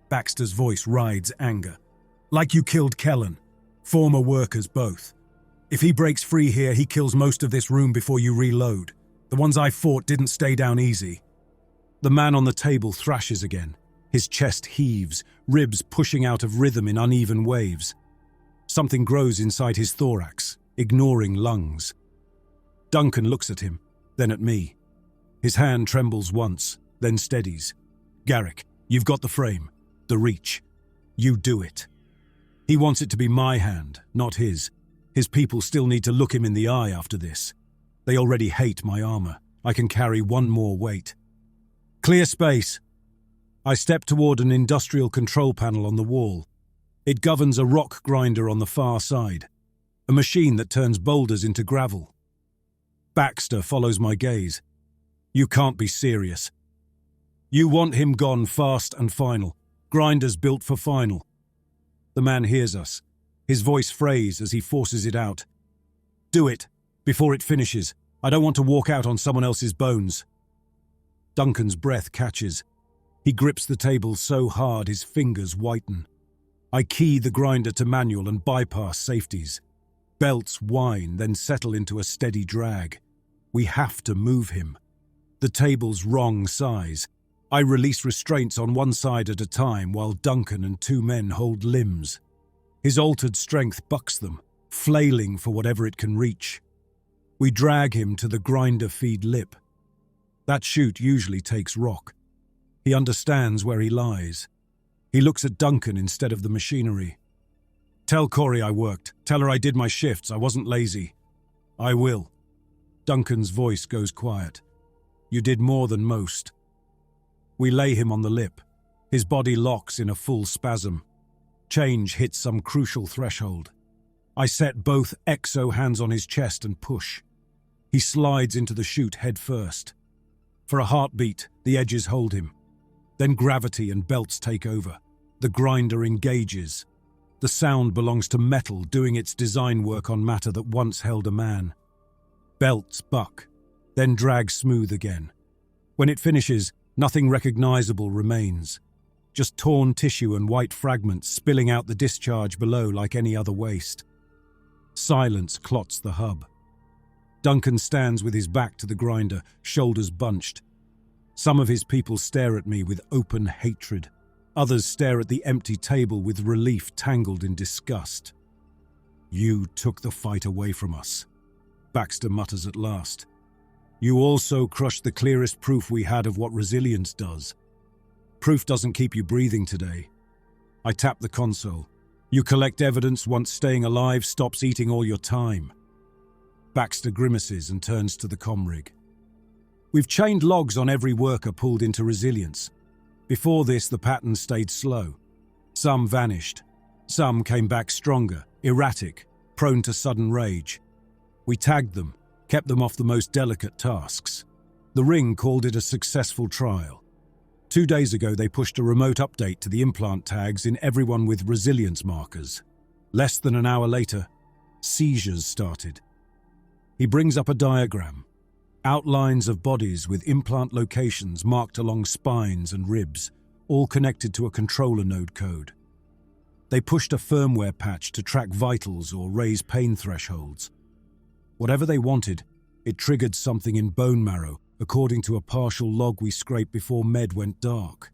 Baxter's voice rides anger. Like you killed Kellen. Former workers both. If he breaks free here, he kills most of this room before you reload. The ones I fought didn't stay down easy. The man on the table thrashes again. His chest heaves, ribs pushing out of rhythm in uneven waves. Something grows inside his thorax, ignoring lungs. Duncan looks at him, then at me. His hand trembles once, then steadies. Garrick, you've got the frame, the reach. You do it. He wants it to be my hand, not his. His people still need to look him in the eye after this. They already hate my armor. I can carry one more weight. Clear space. I step toward an industrial control panel on the wall. It governs a rock grinder on the far side, a machine that turns boulders into gravel. Baxter follows my gaze. You can't be serious. You want him gone fast and final. Grinders built for final. The man hears us. His voice frays as he forces it out. Do it, before it finishes. I don't want to walk out on someone else's bones. Duncan's breath catches. He grips the table so hard his fingers whiten. I key the grinder to manual and bypass safeties. Belts whine, then settle into a steady drag. We have to move him. The table's wrong size. I release restraints on one side at a time while Duncan and 2 men hold limbs. His altered strength bucks them, flailing for whatever it can reach. We drag him to the grinder feed lip. That chute usually takes rock. He understands where he lies. He looks at Duncan instead of the machinery. Tell Corey I worked. Tell her I did my shifts. I wasn't lazy. I will. Duncan's voice goes quiet. You did more than most. We lay him on the lip. His body locks in a full spasm. Change hits some crucial threshold. I set both exo hands on his chest and push. He slides into the chute head first. For a heartbeat, the edges hold him. Then gravity and belts take over. The grinder engages. The sound belongs to metal doing its design work on matter that once held a man. Belts buck, then drag smooth again. When it finishes, nothing recognizable remains. Just torn tissue and white fragments spilling out the discharge below like any other waste. Silence clots the hub. Duncan stands with his back to the grinder, shoulders bunched. Some of his people stare at me with open hatred. Others stare at the empty table with relief tangled in disgust. "You took the fight away from us," Baxter mutters at last. "You also crushed the clearest proof we had of what resilience does. Proof doesn't keep you breathing today." I tap the console. "You collect evidence once staying alive stops eating all your time." Baxter grimaces and turns to the comm rig. "We've chained logs on every worker pulled into resilience. Before this, the pattern stayed slow. Some vanished. Some came back stronger, erratic, prone to sudden rage. We tagged them, kept them off the most delicate tasks. The Ring called it a successful trial. 2 days ago, they pushed a remote update to the implant tags in everyone with resilience markers. Less than an hour later, seizures started." He brings up a diagram. Outlines of bodies with implant locations marked along spines and ribs, all connected to a controller node code. They pushed a firmware patch to track vitals or raise pain thresholds. Whatever they wanted, it triggered something in bone marrow, according to a partial log we scraped before Med went dark.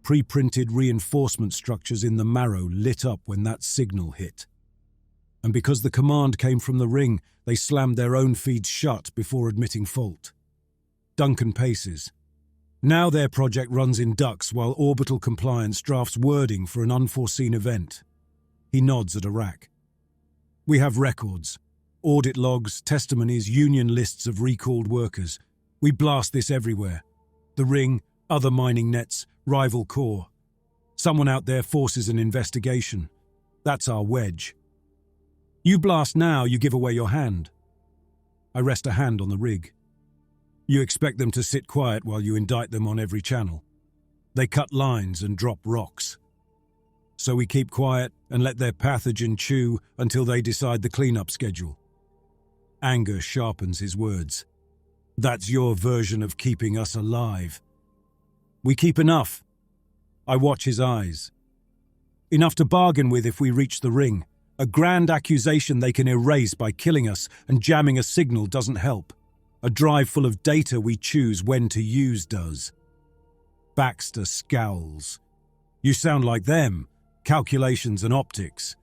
Pre-printed reinforcement structures in the marrow lit up when that signal hit. And because the command came from the Ring, they slammed their own feeds shut before admitting fault. Duncan paces. Now their project runs in ducks while Orbital Compliance drafts wording for an unforeseen event. He nods at a rack. "We have records. Audit logs, testimonies, union lists of recalled workers. We blast this everywhere. The Ring, other mining nets, rival core. Someone out there forces an investigation. That's our wedge. You blast now, you give away your hand." I rest a hand on the rig. "You expect them to sit quiet while you indict them on every channel. They cut lines and drop rocks. So we keep quiet and let their pathogen chew until they decide the cleanup schedule." Anger sharpens his words. "That's your version of keeping us alive." "We keep enough." I watch his eyes. "Enough to bargain with if we reach the Ring. A grand accusation they can erase by killing us, and jamming a signal doesn't help. A drive full of data we choose when to use does." Baxter scowls. "You sound like them. Calculations and optics."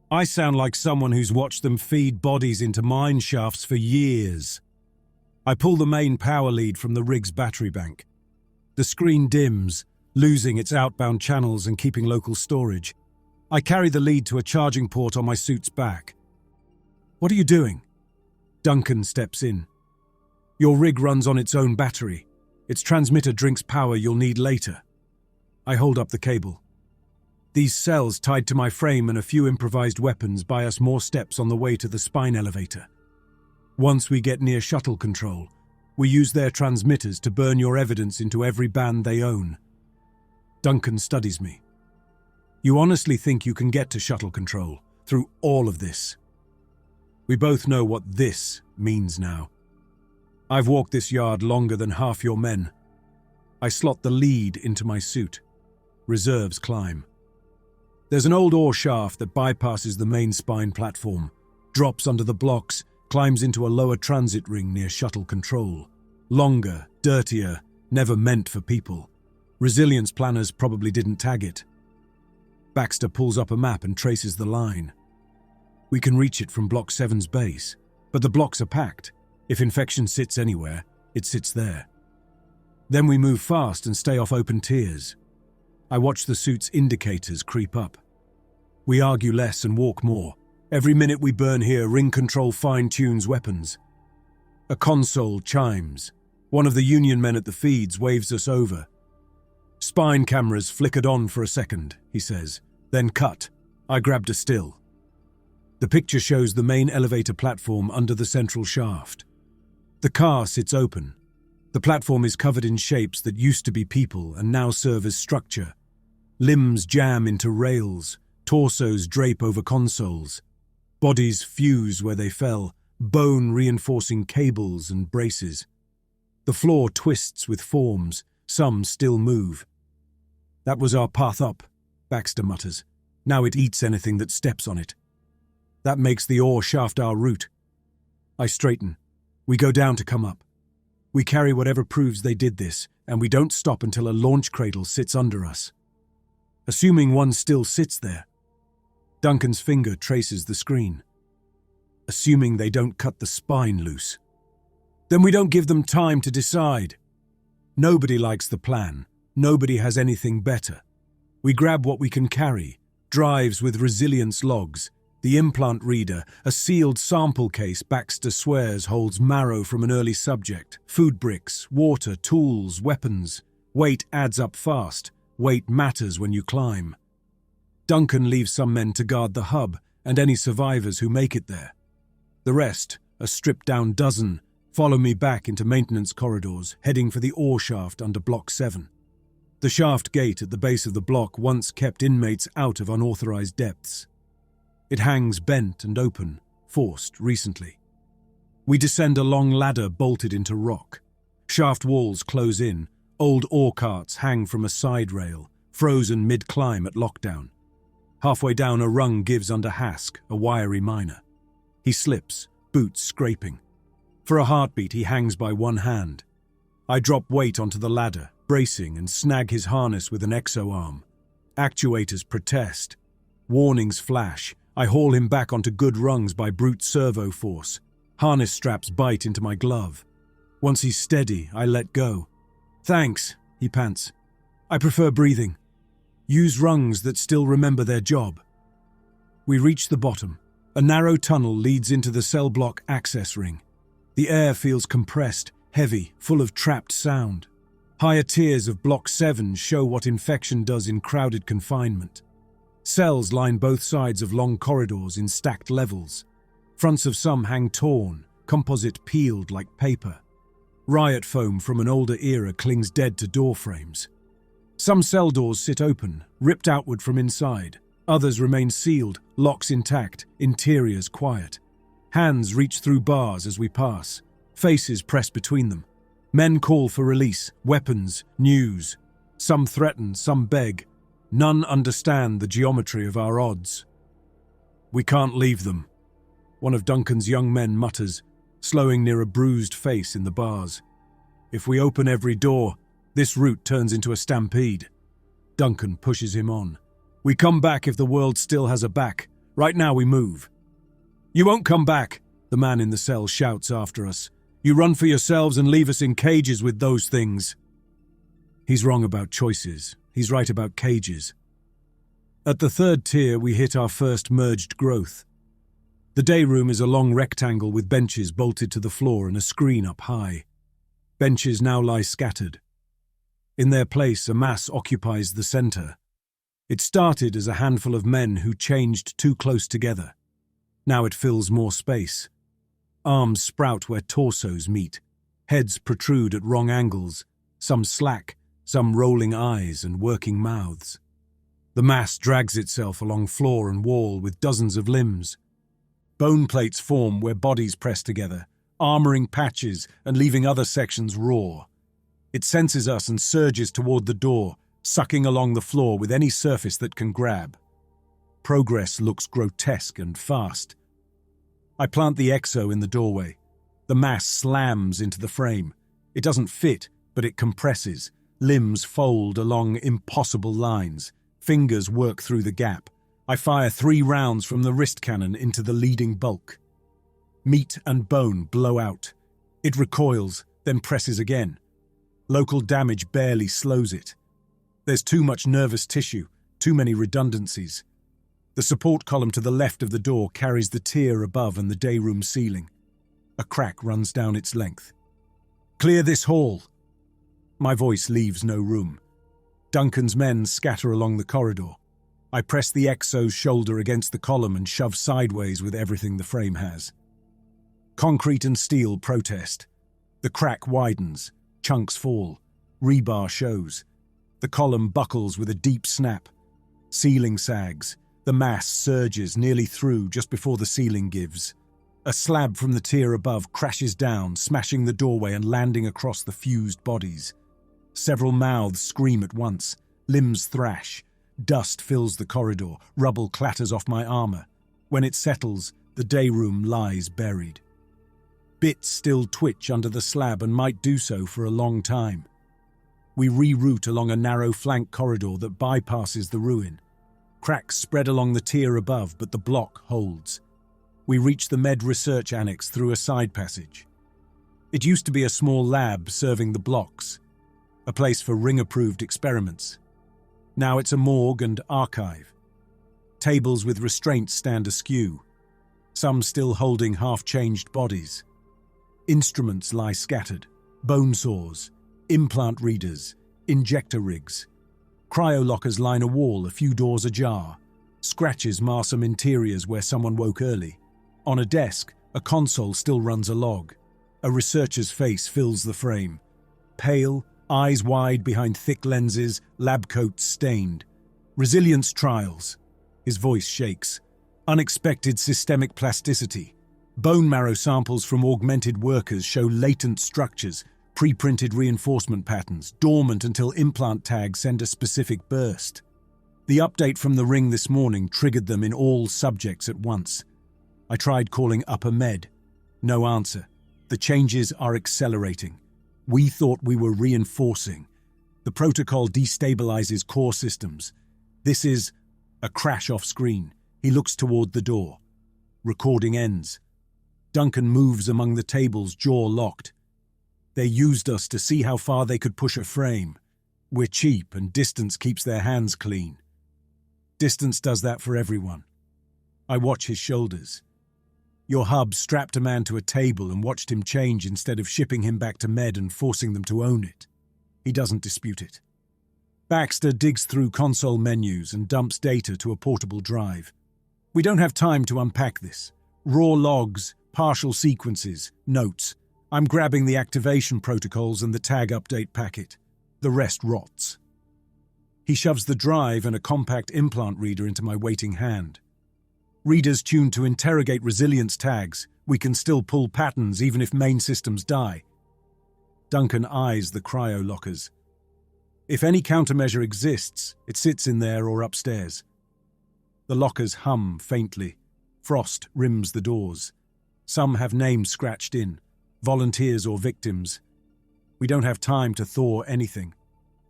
"I sound like someone who's watched them feed bodies into mine shafts for years." I pull the main power lead from the rig's battery bank. The screen dims, losing its outbound channels and keeping local storage. I carry the lead to a charging port on my suit's back. "What are you doing?" Duncan steps in. "Your rig runs on its own battery. Its transmitter drinks power you'll need later." I hold up the cable. "These cells tied to my frame and a few improvised weapons buy us more steps on the way to the spine elevator. Once we get near shuttle control, we use their transmitters to burn your evidence into every band they own." Duncan studies me. "You honestly think you can get to shuttle control through all of this?" We both know what "this" means now. "I've walked this yard longer than half your men." I slot the lead into my suit. Reserves climb. There's an old ore shaft that bypasses the main spine platform, drops under the blocks, climbs into a lower transit ring near shuttle control. Longer, dirtier, never meant for people. Resilience planners probably didn't tag it. Baxter pulls up a map and traces the line. "We can reach it from Block 7's base, but the blocks are packed. If infection sits anywhere, it sits there." Then we move fast and stay off open tiers. I watch the suit's indicators creep up. We argue less and walk more. Every minute we burn here, Ring Control fine-tunes weapons. A console chimes. One of the union men at the feeds waves us over. "Spine cameras flickered on for a second," he says. "Then cut." I grabbed a still. The picture shows the main elevator platform under the central shaft. The car sits open. The platform is covered in shapes that used to be people and now serve as structure. Limbs jam into rails, torsos drape over consoles. Bodies fuse where they fell, bone reinforcing cables and braces. The floor twists with forms, some still move. "That was our path up," Baxter mutters. "Now it eats anything that steps on it. That makes the ore shaft our route." I straighten. We go down to come up. We carry whatever proves they did this, and we don't stop until a launch cradle sits under us. Assuming one still sits there. Duncan's finger traces the screen. Assuming they don't cut the spine loose. Then we don't give them time to decide. Nobody likes the plan. Nobody has anything better. We grab what we can carry. Drives with resilience logs. The implant reader, a sealed sample case Baxter swears holds marrow from an early subject. Food bricks, water, tools, weapons. Weight adds up fast. Weight matters when you climb. Duncan leaves some men to guard the hub and any survivors who make it there. The rest, a stripped-down dozen, follow me back into maintenance corridors, heading for the ore shaft under Block 7. The shaft gate at the base of the block once kept inmates out of unauthorized depths. It hangs bent and open, forced recently. We descend a long ladder bolted into rock. Shaft walls close in, old ore carts hang from a side rail, frozen mid-climb at lockdown. Halfway down a rung gives under Hask, a wiry miner. He slips, boots scraping. For a heartbeat he hangs by one hand. I drop weight onto the ladder, bracing and snag his harness with an exo-arm. Actuators protest. Warnings flash. I haul him back onto good rungs by brute servo force. Harness straps bite into my glove. Once he's steady, I let go. "Thanks," he pants. "I prefer breathing. Use rungs that still remember their job." We reach the bottom. A narrow tunnel leads into the cell block access ring. The air feels compressed, heavy, full of trapped sound. Higher tiers of Block 7 show what infection does in crowded confinement. Cells line both sides of long corridors in stacked levels. Fronts of some hang torn, composite peeled like paper. Riot foam from an older era clings dead to door frames. Some cell doors sit open, ripped outward from inside. Others remain sealed, locks intact, interiors quiet. Hands reach through bars as we pass. Faces press between them. Men call for release, weapons, news. Some threaten, some beg. None understand the geometry of our odds. "We can't leave them," one of Duncan's young men mutters, slowing near a bruised face in the bars. "If we open every door, this route turns into a stampede." Duncan pushes him on. "We come back if the world still has a back. Right now we move." "You won't come back," the man in the cell shouts after us. "You run for yourselves and leave us in cages with those things." He's wrong about choices. He's right about cages. At the third tier, we hit our first merged growth. The day room is a long rectangle with benches bolted to the floor and a screen up high. Benches now lie scattered. In their place, a mass occupies the center. It started as a handful of men who changed too close together. Now it fills more space. Arms sprout where torsos meet. Heads protrude at wrong angles, some slack, some rolling eyes and working mouths. The mass drags itself along floor and wall with dozens of limbs. Bone plates form where bodies press together, armoring patches and leaving other sections raw. It senses us and surges toward the door, sucking along the floor with any surface that can grab. Progress looks grotesque and fast. I plant the exo in the doorway. The mass slams into the frame. It doesn't fit, but it compresses. Limbs fold along impossible lines. Fingers work through the gap. I fire 3 rounds from the wrist cannon into the leading bulk. Meat and bone blow out. It recoils, then presses again. Local damage barely slows it. There's too much nervous tissue, too many redundancies. The support column to the left of the door carries the tier above and the day room ceiling. A crack runs down its length. "Clear this hall." My voice leaves no room. Duncan's men scatter along the corridor. I press the exo's shoulder against the column and shove sideways with everything the frame has. Concrete and steel protest. The crack widens. Chunks fall. Rebar shows. The column buckles with a deep snap. Ceiling sags. The mass surges nearly through just before the ceiling gives. A slab from the tier above crashes down, smashing the doorway and landing across the fused bodies. Several mouths scream at once. Limbs thrash. Dust fills the corridor. Rubble clatters off my armor. When it settles, the day room lies buried. Bits still twitch under the slab and might do so for a long time. We reroute along a narrow flank corridor that bypasses the ruin. Cracks spread along the tier above, but the block holds. We reach the Med Research Annex through a side passage. It used to be a small lab serving the blocks, a place for ring-approved experiments. Now it's a morgue and archive. Tables with restraints stand askew, some still holding half-changed bodies. Instruments lie scattered, bone saws, implant readers, injector rigs. Cryolockers line a wall, a few doors ajar. Scratches mar some interiors where someone woke early. On a desk, a console still runs a log. A researcher's face fills the frame. Pale, eyes wide behind thick lenses, lab coats stained. Resilience trials. His voice shakes. Unexpected systemic plasticity. Bone marrow samples from augmented workers show latent structures, pre-printed reinforcement patterns, dormant until implant tags send a specific burst. The update from the ring this morning triggered them in all subjects at once. I tried calling Upper Med. No answer. The changes are accelerating. We thought we were reinforcing. The protocol destabilizes core systems. This is a crash off screen. He looks toward the door. Recording ends. Duncan moves among the tables, jaw locked. They used us to see how far they could push a frame. We're cheap and distance keeps their hands clean. Distance does that for everyone. I watch his shoulders. Your hub strapped a man to a table and watched him change instead of shipping him back to Med and forcing them to own it. He doesn't dispute it. Baxter digs through console menus and dumps data to a portable drive. We don't have time to unpack this. Raw logs, partial sequences, notes. I'm grabbing the activation protocols and the tag update packet. The rest rots. He shoves the drive and a compact implant reader into my waiting hand. Readers tuned to interrogate resilience tags. We can still pull patterns even if main systems die. Duncan eyes the cryo lockers. If any countermeasure exists, it sits in there or upstairs. The lockers hum faintly. Frost rims the doors. Some have names scratched in, volunteers or victims. We don't have time to thaw anything.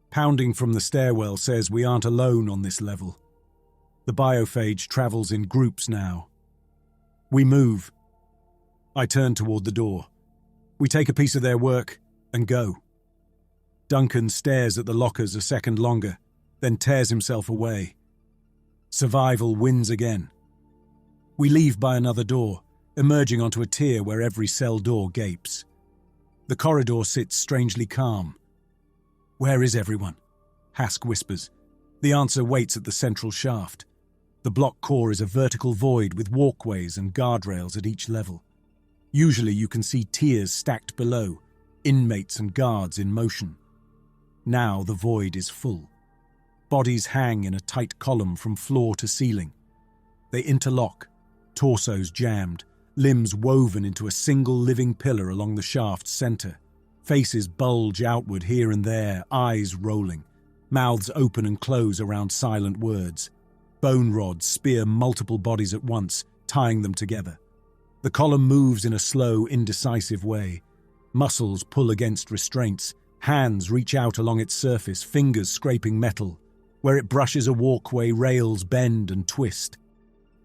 Pounding from the stairwell says we aren't alone on this level. The biophage travels in groups now. We move. I turn toward the door. We take a piece of their work and go. Duncan stares at the lockers a second longer, then tears himself away. Survival wins again. We leave by another door, emerging onto a tier where every cell door gapes. The corridor sits strangely calm. Where is everyone? Hask whispers. The answer waits at the central shaft. The block core is a vertical void with walkways and guardrails at each level. Usually you can see tiers stacked below, inmates and guards in motion. Now the void is full. Bodies hang in a tight column from floor to ceiling. They interlock, torsos jammed, limbs woven into a single living pillar along the shaft's center. Faces bulge outward here and there, eyes rolling. Mouths open and close around silent words. Bone rods spear multiple bodies at once, tying them together. The column moves in a slow, indecisive way. Muscles pull against restraints. Hands reach out along its surface, fingers scraping metal. Where it brushes a walkway, rails bend and twist.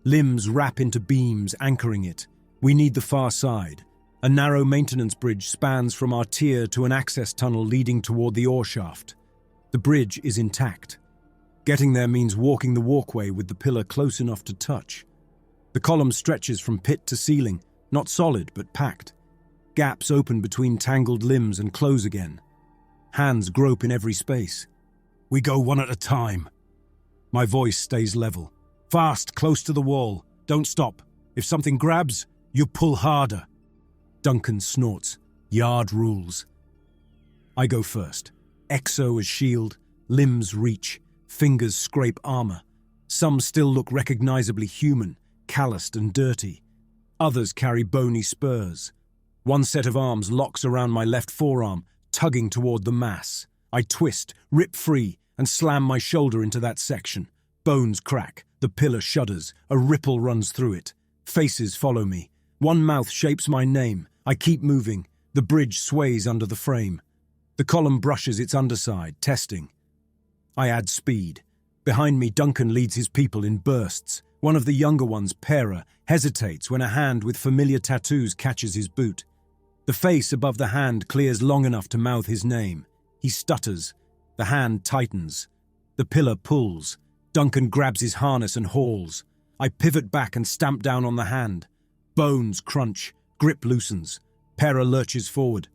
Limbs wrap into beams, anchoring it. We need the far side. A narrow maintenance bridge spans from our tier to an access tunnel leading toward the ore shaft. The bridge is intact. Getting there means walking the walkway with the pillar close enough to touch. The column stretches from pit to ceiling, not solid but packed. Gaps open between tangled limbs and close again. Hands grope in every space. We go one at a time. My voice stays level. Fast, close to the wall. Don't stop. If something grabs, you pull harder. Duncan snorts. Yard rules. I go first. Exo as shield, limbs reach, fingers scrape armor. Some still look recognizably human, calloused and dirty. Others carry bony spurs. One set of arms locks around my left forearm, tugging toward the mass. I twist, rip free, and slam my shoulder into that section. Bones crack, the pillar shudders, a ripple runs through it. Faces follow me. One mouth shapes my name, I keep moving. The bridge sways under the frame. The column brushes its underside, testing. I add speed. Behind me, Duncan leads his people in bursts. One of the younger ones, Pera, hesitates when a hand with familiar tattoos catches his boot. The face above the hand clears long enough to mouth his name. He stutters. The hand tightens. The pillar pulls. Duncan grabs his harness and hauls. I pivot back and stamp down on the hand. Bones crunch. Grip loosens. Pera lurches forward.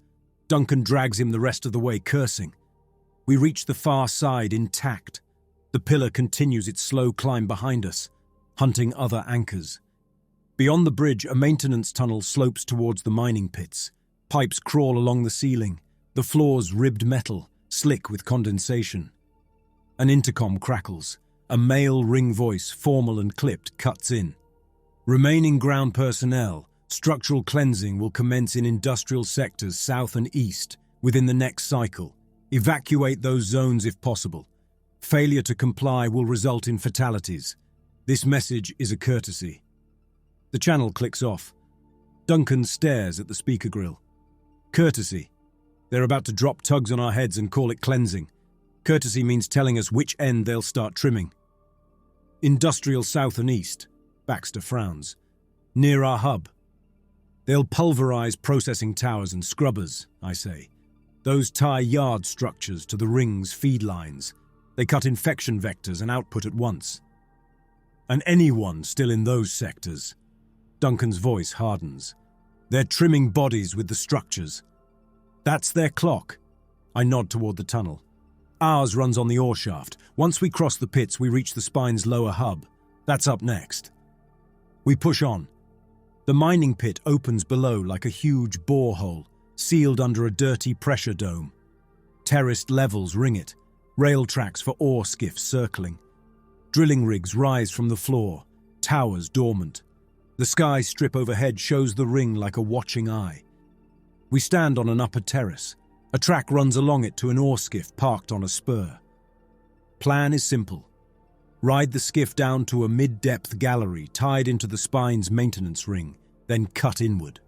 Duncan drags him the rest of the way, cursing. We reach the far side intact. The pillar continues its slow climb behind us, hunting other anchors. Beyond the bridge, a maintenance tunnel slopes towards the mining pits. Pipes crawl along the ceiling, the floor's ribbed metal, slick with condensation. An intercom crackles. A male ring voice, formal and clipped, cuts in. Remaining ground personnel, structural cleansing will commence in industrial sectors south and east within the next cycle. Evacuate those zones if possible. Failure to comply will result in fatalities. This message is a courtesy. The channel clicks off. Duncan stares at the speaker grill. Courtesy. They're about to drop tugs on our heads and call it cleansing. Courtesy means telling us which end they'll start trimming. Industrial south and east. Baxter frowns. Near our hub. They'll pulverize processing towers and scrubbers, I say. Those tie yard structures to the ring's feed lines. They cut infection vectors and output at once. And anyone still in those sectors. Duncan's voice hardens. They're trimming bodies with the structures. That's their clock. I nod toward the tunnel. Ours runs on the ore shaft. Once we cross the pits, we reach the spine's lower hub. That's up next. We push on. The mining pit opens below like a huge borehole, sealed under a dirty pressure dome. Terraced levels ring it, rail tracks for ore skiffs circling. Drilling rigs rise from the floor, towers dormant. The sky strip overhead shows the ring like a watching eye. We stand on an upper terrace. A track runs along it to an ore skiff parked on a spur. Plan is simple. Ride the skiff down to a mid-depth gallery tied into the spine's maintenance ring, then cut inward.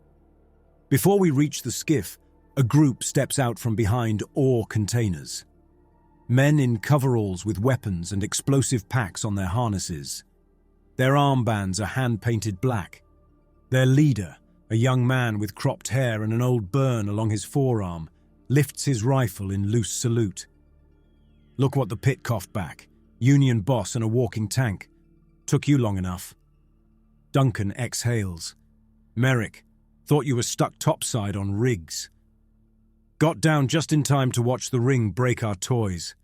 Before we reach the skiff, a group steps out from behind ore containers. Men in coveralls with weapons and explosive packs on their harnesses. Their armbands are hand-painted black. Their leader, a young man with cropped hair and an old burn along his forearm, lifts his rifle in loose salute. Look what the pit coughed back. Union boss and a walking tank. Took you long enough. Duncan exhales. Merrick, thought you were stuck topside on rigs. Got down just in time to watch the ring break our toys.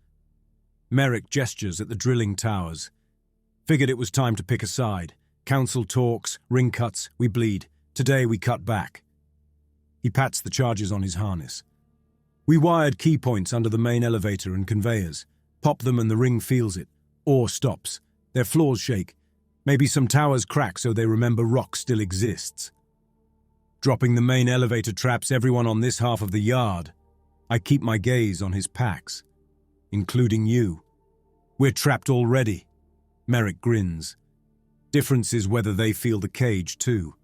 Merrick gestures at the drilling towers. Figured it was time to pick a side. Council talks, ring cuts, we bleed. Today we cut back. He pats the charges on his harness. We wired key points under the main elevator and conveyors. Pop them and the ring feels it. Ore stops. Their floors shake. Maybe some towers crack so they remember rock still exists. Dropping the main elevator traps everyone on this half of the yard. I keep my gaze on his packs. Including you. We're trapped already. Merrick grins. Difference is whether they feel the cage too.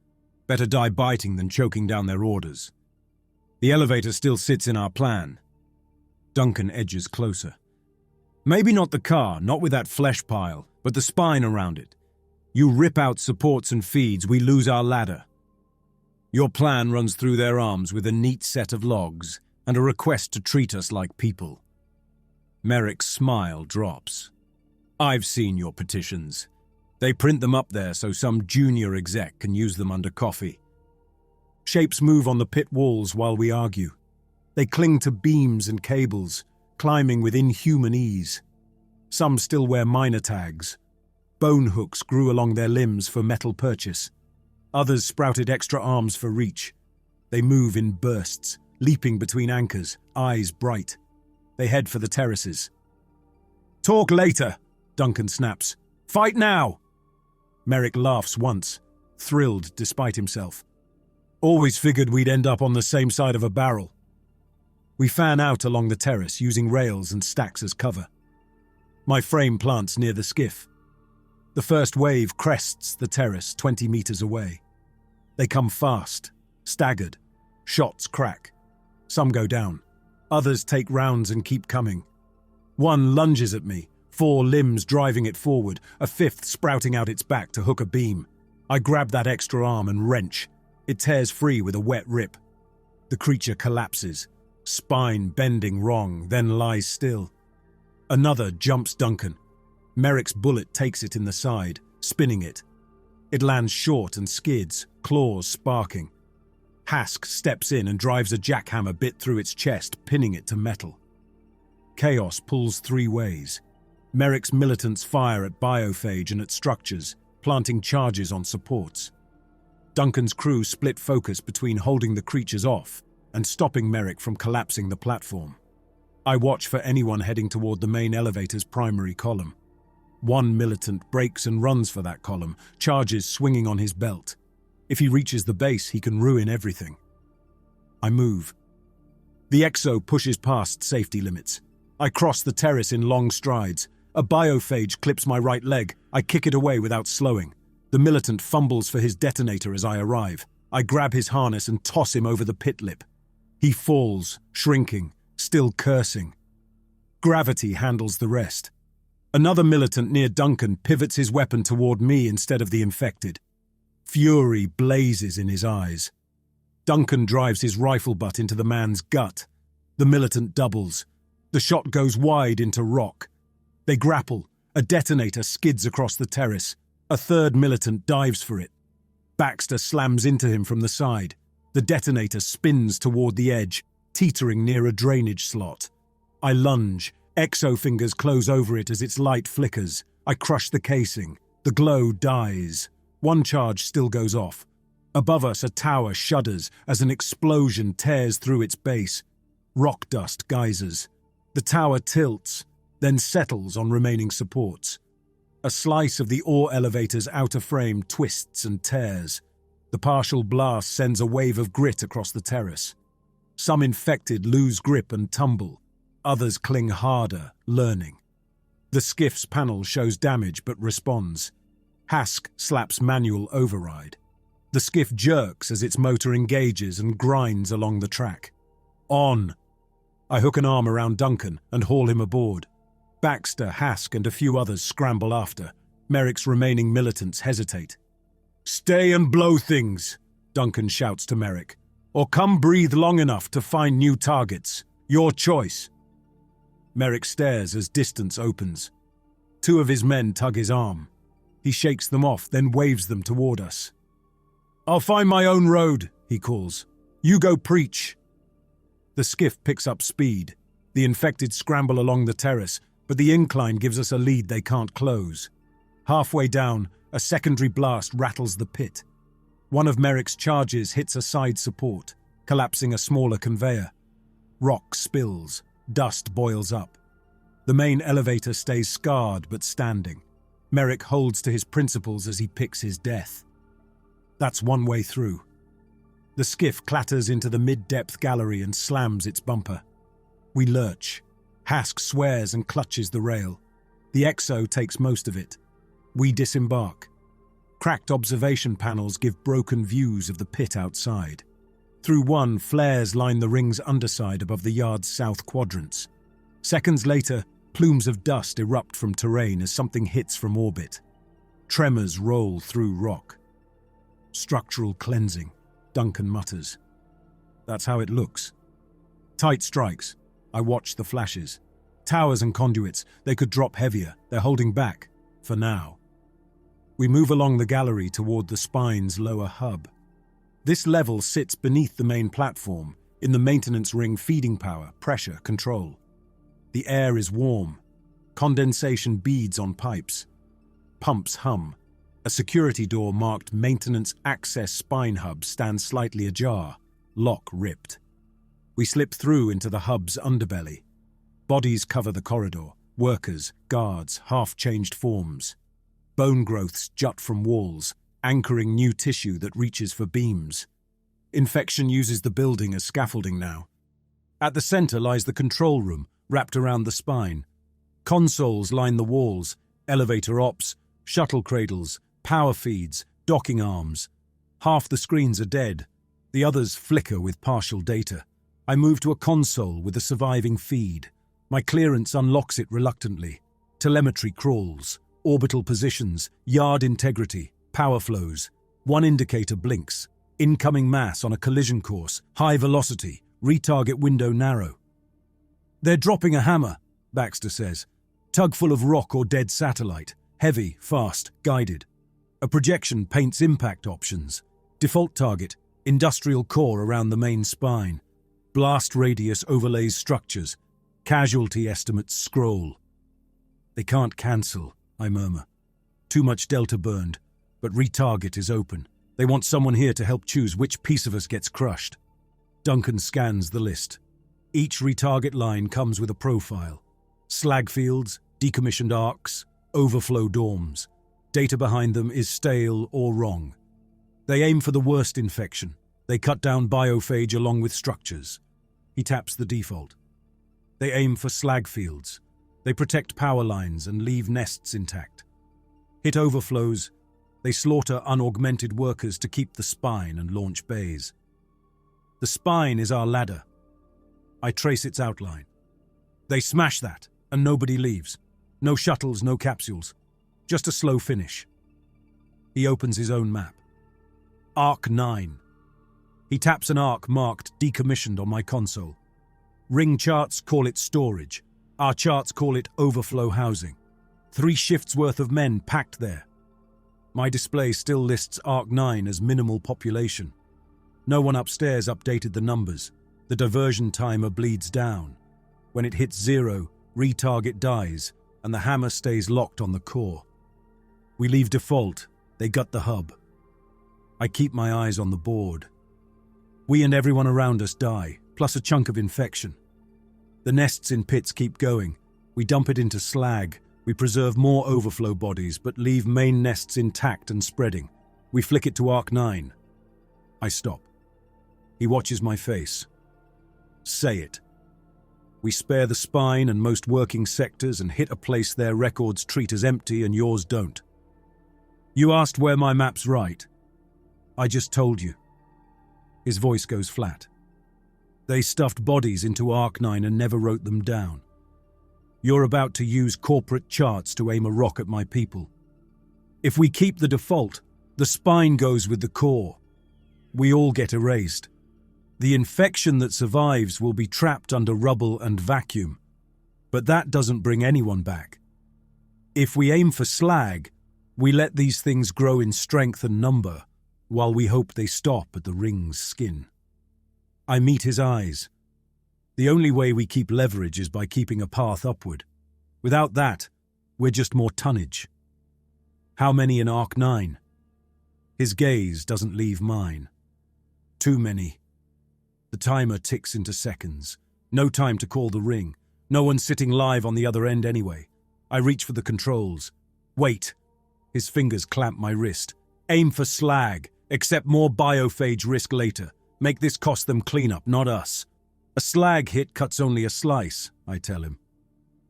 Better die biting than choking down their orders. The elevator still sits in our plan. Duncan edges closer. Maybe not the car, not with that flesh pile, but the spine around it. You rip out supports and feeds, we lose our ladder. Your plan runs through their arms with a neat set of logs and a request to treat us like people. Merrick's smile drops. I've seen your petitions. They print them up there so some junior exec can use them under coffee. Shapes move on the pit walls while we argue. They cling to beams and cables, climbing with inhuman ease. Some still wear miner tags. Bone hooks grew along their limbs for metal purchase. Others sprouted extra arms for reach. They move in bursts, leaping between anchors, eyes bright. They head for the terraces. Talk later, Duncan snaps. Fight now! Merrick laughs once, thrilled despite himself. Always figured we'd end up on the same side of a barrel. We fan out along the terrace using rails and stacks as cover. My frame plants near the skiff. The first wave crests the terrace 20 meters away. They come fast, staggered, Shots crack. Some go down. Others take rounds and keep coming. One lunges at me, 4 limbs driving it forward, a 5th sprouting out its back to hook a beam. I grab that extra arm and wrench. It tears free with a wet rip. The creature collapses, spine bending wrong, then lies still. Another jumps Duncan. Merrick's bullet takes it in the side, spinning it. It lands short and skids, claws sparking. Hask steps in and drives a jackhammer bit through its chest, pinning it to metal. Chaos pulls 3 ways. Merrick's militants fire at biophage and at structures, planting charges on supports. Duncan's crew split focus between holding the creatures off and stopping Merrick from collapsing the platform. I watch for anyone heading toward the main elevator's primary column. One militant breaks and runs for that column, charges swinging on his belt. If he reaches the base, he can ruin everything. I move. The Exo pushes past safety limits. I cross the terrace in long strides. A biophage clips my right leg. I kick it away without slowing. The militant fumbles for his detonator as I arrive. I grab his harness and toss him over the pit lip. He falls, shrinking, still cursing. Gravity handles the rest. Another militant near Duncan pivots his weapon toward me instead of the infected. Fury blazes in his eyes. Duncan drives his rifle butt into the man's gut. The militant doubles. The shot goes wide into rock. They grapple. A detonator skids across the terrace. A third militant dives for it. Baxter slams into him from the side. The detonator spins toward the edge, teetering near a drainage slot. I lunge. Exo fingers close over it as its light flickers. I crush the casing. The glow dies. One charge still goes off. Above us, a tower shudders as an explosion tears through its base. Rock dust geysers. The tower tilts, then settles on remaining supports. A slice of the ore elevator's outer frame twists and tears. The partial blast sends a wave of grit across the terrace. Some infected lose grip and tumble. Others cling harder, learning. The skiff's panel shows damage but responds. Hask slaps manual override. The skiff jerks as its motor engages and grinds along the track. On! I hook an arm around Duncan and haul him aboard. Baxter, Hask, and a few others scramble after. Merrick's remaining militants hesitate. "Stay and blow things," Duncan shouts to Merrick. "Or come breathe long enough to find new targets. Your choice." Merrick stares as distance opens. 2 of his men tug his arm. He shakes them off, then waves them toward us. "I'll find my own road," he calls. "You go preach." The skiff picks up speed. The infected scramble along the terrace, but the incline gives us a lead they can't close. Halfway down, a secondary blast rattles the pit. One of Merrick's charges hits a side support, collapsing a smaller conveyor. Rock spills. Dust boils up. The main elevator stays scarred but standing. Merrick holds to his principles as he picks his death. That's one way through. The skiff clatters into the mid-depth gallery and slams its bumper. We lurch. Hask swears and clutches the rail. The Exo takes most of it. We disembark. Cracked observation panels give broken views of the pit outside. Through one, flares line the ring's underside above the yard's south quadrants. Seconds later, plumes of dust erupt from terrain as something hits from orbit. Tremors roll through rock. "Structural cleansing," Duncan mutters. "That's how it looks." Tight strikes. I watch the flashes. Towers and conduits, they could drop heavier. They're holding back, for now. We move along the gallery toward the spine's lower hub. This level sits beneath the main platform, in the maintenance ring feeding power, pressure, control. The air is warm. Condensation beads on pipes. Pumps hum. A security door marked Maintenance Access Spine Hub stands slightly ajar, lock ripped. We slip through into the hub's underbelly. Bodies cover the corridor, workers, guards, half-changed forms. Bone growths jut from walls, anchoring new tissue that reaches for beams. Infection uses the building as scaffolding now. At the center lies the control room, wrapped around the spine. Consoles line the walls, elevator ops, shuttle cradles, power feeds, docking arms. Half the screens are dead. The others flicker with partial data. I move to a console with a surviving feed. My clearance unlocks it reluctantly. Telemetry crawls, orbital positions, yard integrity, power flows. One indicator blinks. Incoming mass on a collision course, high velocity, retarget window narrow. "They're dropping a hammer," Baxter says. "Tug full of rock or dead satellite. Heavy, fast, guided." A projection paints impact options. Default target, industrial core around the main spine. Blast radius overlays structures. Casualty estimates scroll. "They can't cancel," I murmur. "Too much delta burned, but retarget is open. They want someone here to help choose which piece of us gets crushed." Duncan scans the list. Each retarget line comes with a profile. Slag fields, decommissioned arcs, overflow dorms. Data behind them is stale or wrong. They aim for the worst infection. They cut down biophage along with structures. He taps the default. They aim for slag fields. They protect power lines and leave nests intact. Hit overflows. They slaughter unaugmented workers to keep the spine and launch bays. The spine is our ladder. I trace its outline. They smash that, and nobody leaves. No shuttles, no capsules. Just a slow finish. He opens his own map. Arc 9. He taps an arc marked decommissioned on my console. Ring charts call it storage. Our charts call it overflow housing. 3 shifts worth of men packed there. My display still lists Arc 9 as minimal population. No one upstairs updated the numbers. The diversion timer bleeds down. When it hits 0, retarget dies, and the hammer stays locked on the core. We leave default. They gut the hub. I keep my eyes on the board. We and everyone around us die, plus a chunk of infection. The nests in pits keep going. We dump it into slag. We preserve more overflow bodies, but leave main nests intact and spreading. We flick it to Arc 9. I stop. He watches my face. "Say it." We spare the spine and most working sectors and hit a place their records treat as empty and yours don't. "You asked where my map's right. I just told you." His voice goes flat. "They stuffed bodies into Arc 9 and never wrote them down. You're about to use corporate charts to aim a rock at my people. If we keep the default, the spine goes with the core. We all get erased. The infection that survives will be trapped under rubble and vacuum, but that doesn't bring anyone back. If we aim for slag, we let these things grow in strength and number, while we hope they stop at the ring's skin." I meet his eyes. The only way we keep leverage is by keeping a path upward. Without that, we're just more tonnage. "How many in Arc 9? His gaze doesn't leave mine. "Too many." The timer ticks into seconds. No time to call the ring. No one sitting live on the other end anyway. I reach for the controls. "Wait." His fingers clamp my wrist. "Aim for slag. Accept more biophage risk later. Make this cost them cleanup, not us." "A slag hit cuts only a slice," I tell him.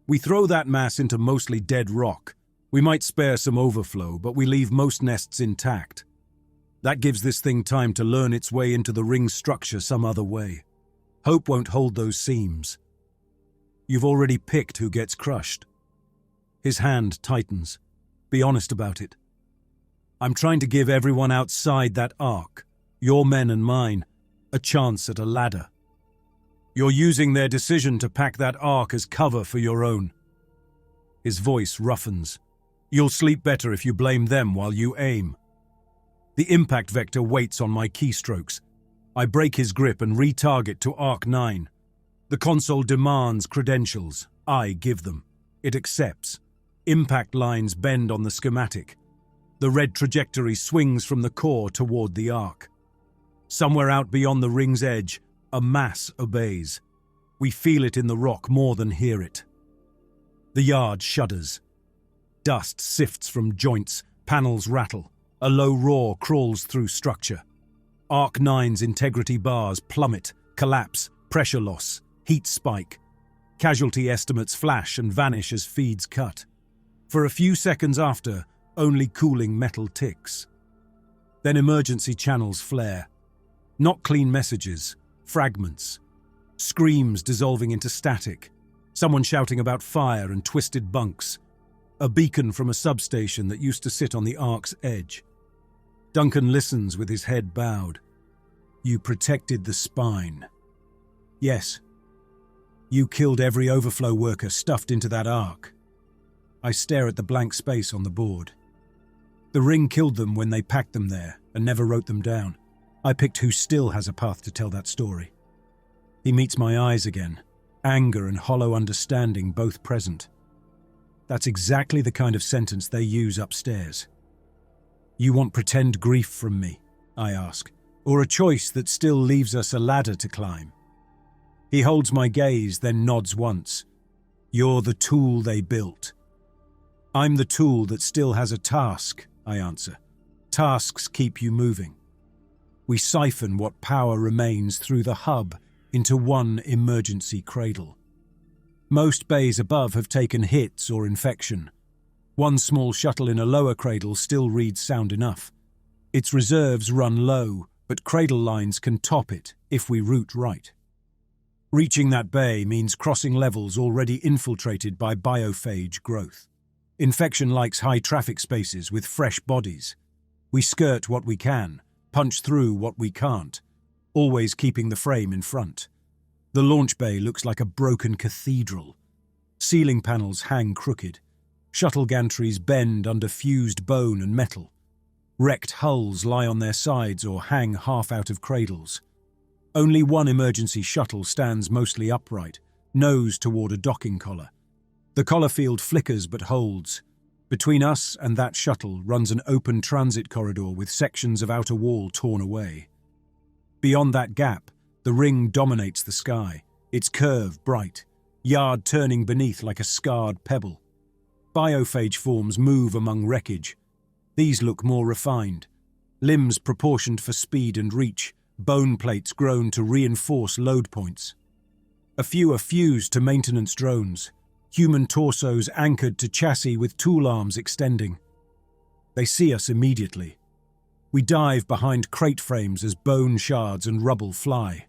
"We throw that mass into mostly dead rock. We might spare some overflow, but we leave most nests intact. That gives this thing time to learn its way into the ring's structure some other way. Hope won't hold those seams." "You've already picked who gets crushed." His hand tightens. "Be honest about it." "I'm trying to give everyone outside that arc, your men and mine, a chance at a ladder. You're using their decision to pack that arc as cover for your own." His voice roughens. "You'll sleep better if you blame them while you aim." The impact vector waits on my keystrokes. I break his grip and retarget to Arc 9. The console demands credentials. I give them. It accepts. Impact lines bend on the schematic. The red trajectory swings from the core toward the arc. Somewhere out beyond the ring's edge, a mass obeys. We feel it in the rock more than hear it. The yard shudders. Dust sifts from joints, panels rattle. A low roar crawls through structure. Arc 9's integrity bars plummet, collapse, pressure loss, heat spike. Casualty estimates flash and vanish as feeds cut. For a few seconds after, only cooling metal ticks. Then emergency channels flare. Not clean messages, fragments. Screams dissolving into static. Someone shouting about fire and twisted bunks. A beacon from a substation that used to sit on the ark's edge. Duncan listens with his head bowed. You protected the spine. Yes. You killed every overflow worker stuffed into that ark. I stare at the blank space on the board. The ring killed them when they packed them there and never wrote them down. I picked who still has a path to tell that story. He meets my eyes again, anger and hollow understanding both present. That's exactly the kind of sentence they use upstairs. You want pretend grief from me, I ask, or a choice that still leaves us a ladder to climb? He holds my gaze, then nods once. You're the tool they built. I'm the tool that still has a task, I answer. Tasks keep you moving. We siphon what power remains through the hub into one emergency cradle. Most bays above have taken hits or infection. One small shuttle in a lower cradle still reads sound enough. Its reserves run low, but cradle lines can top it if we route right. Reaching that bay means crossing levels already infiltrated by biophage growth. Infection likes high traffic spaces with fresh bodies. We skirt what we can, punch through what we can't, always keeping the frame in front. The launch bay looks like a broken cathedral. Ceiling panels hang crooked. Shuttle gantries bend under fused bone and metal. Wrecked hulls lie on their sides or hang half out of cradles. Only one emergency shuttle stands mostly upright, nose toward a docking collar. The collar field flickers but holds. Between us and that shuttle runs an open transit corridor with sections of outer wall torn away. Beyond that gap, the ring dominates the sky, its curve bright, yard turning beneath like a scarred pebble. Biophage forms move among wreckage. These look more refined. Limbs proportioned for speed and reach, bone plates grown to reinforce load points. A few are fused to maintenance drones, human torsos anchored to chassis with tool arms extending. They see us immediately. We dive behind crate frames as bone shards and rubble fly.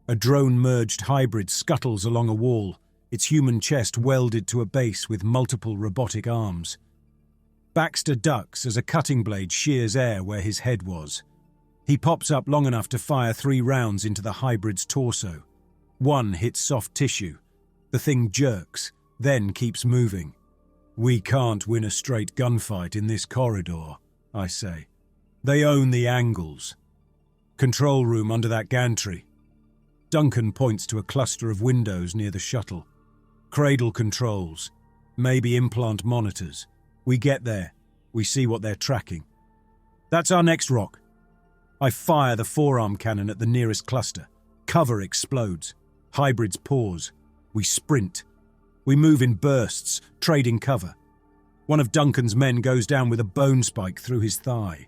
A drone-merged hybrid scuttles along a wall, its human chest welded to a base with multiple robotic arms. Baxter ducks as a cutting blade shears air where his head was. He pops up long enough to fire 3 rounds into the hybrid's torso. One hits soft tissue. The thing jerks, then keeps moving. We can't win a straight gunfight in this corridor, I say. They own the angles. Control room under that gantry. Duncan points to a cluster of windows near the shuttle. Cradle controls. Maybe implant monitors. We get there. We see what they're tracking. That's our next rock. I fire the forearm cannon at the nearest cluster. Cover explodes. Hybrids pause. We sprint. We move in bursts, trading cover. One of Duncan's men goes down with a bone spike through his thigh.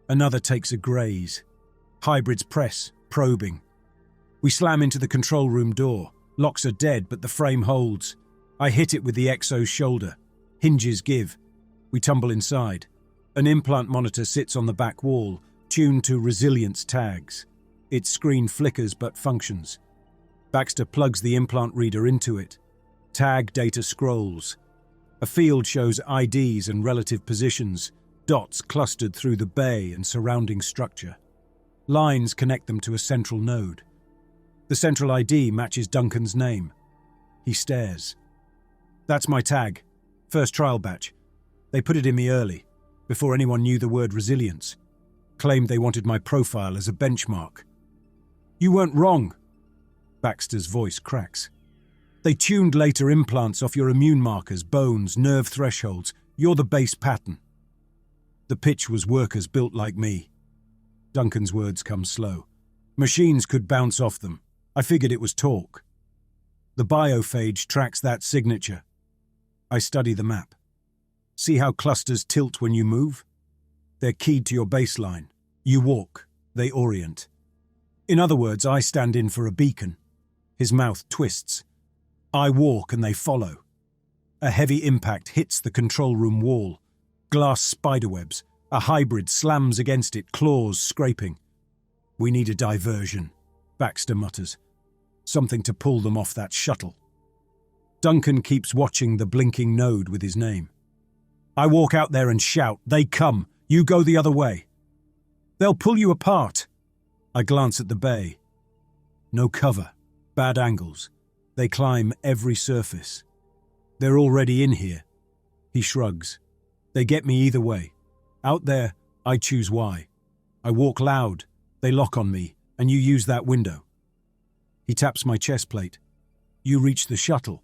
Another takes a graze. Hybrids press, probing. We slam into the control room door. Locks are dead, but the frame holds. I hit it with the Exo's shoulder. Hinges give. We tumble inside. An implant monitor sits on the back wall, tuned to resilience tags. Its screen flickers but functions. Baxter plugs the implant reader into it. Tag data scrolls. A field shows IDs and relative positions, dots clustered through the bay and surrounding structure. Lines connect them to a central node. The central ID matches Duncan's name. He stares. That's my tag. First trial batch. They put it in me early, before anyone knew the word resilience. Claimed they wanted my profile as a benchmark. You weren't wrong. Baxter's voice cracks. They tuned later implants off your immune markers, bones, nerve thresholds. You're the base pattern. The pitch was workers built like me. Duncan's words come slow. Machines could bounce off them. I figured it was talk. The biophage tracks that signature. I study the map. See how clusters tilt when you move? They're keyed to your baseline. You walk, they orient. In other words, I stand in for a beacon. His mouth twists. I walk and they follow. A heavy impact hits the control room wall. Glass spiderwebs. A hybrid slams against it, claws scraping. We need a diversion, Baxter mutters. Something to pull them off that shuttle. Duncan keeps watching the blinking node with his name. I walk out there and shout, "They come! You go the other way!" "They'll pull you apart!" I glance at the bay. No cover, bad angles. They climb every surface. "They're already in here." He shrugs. "They get me either way. Out there, I choose why. I walk loud, they lock on me, and you use that window." He taps my chest plate. "You reach the shuttle.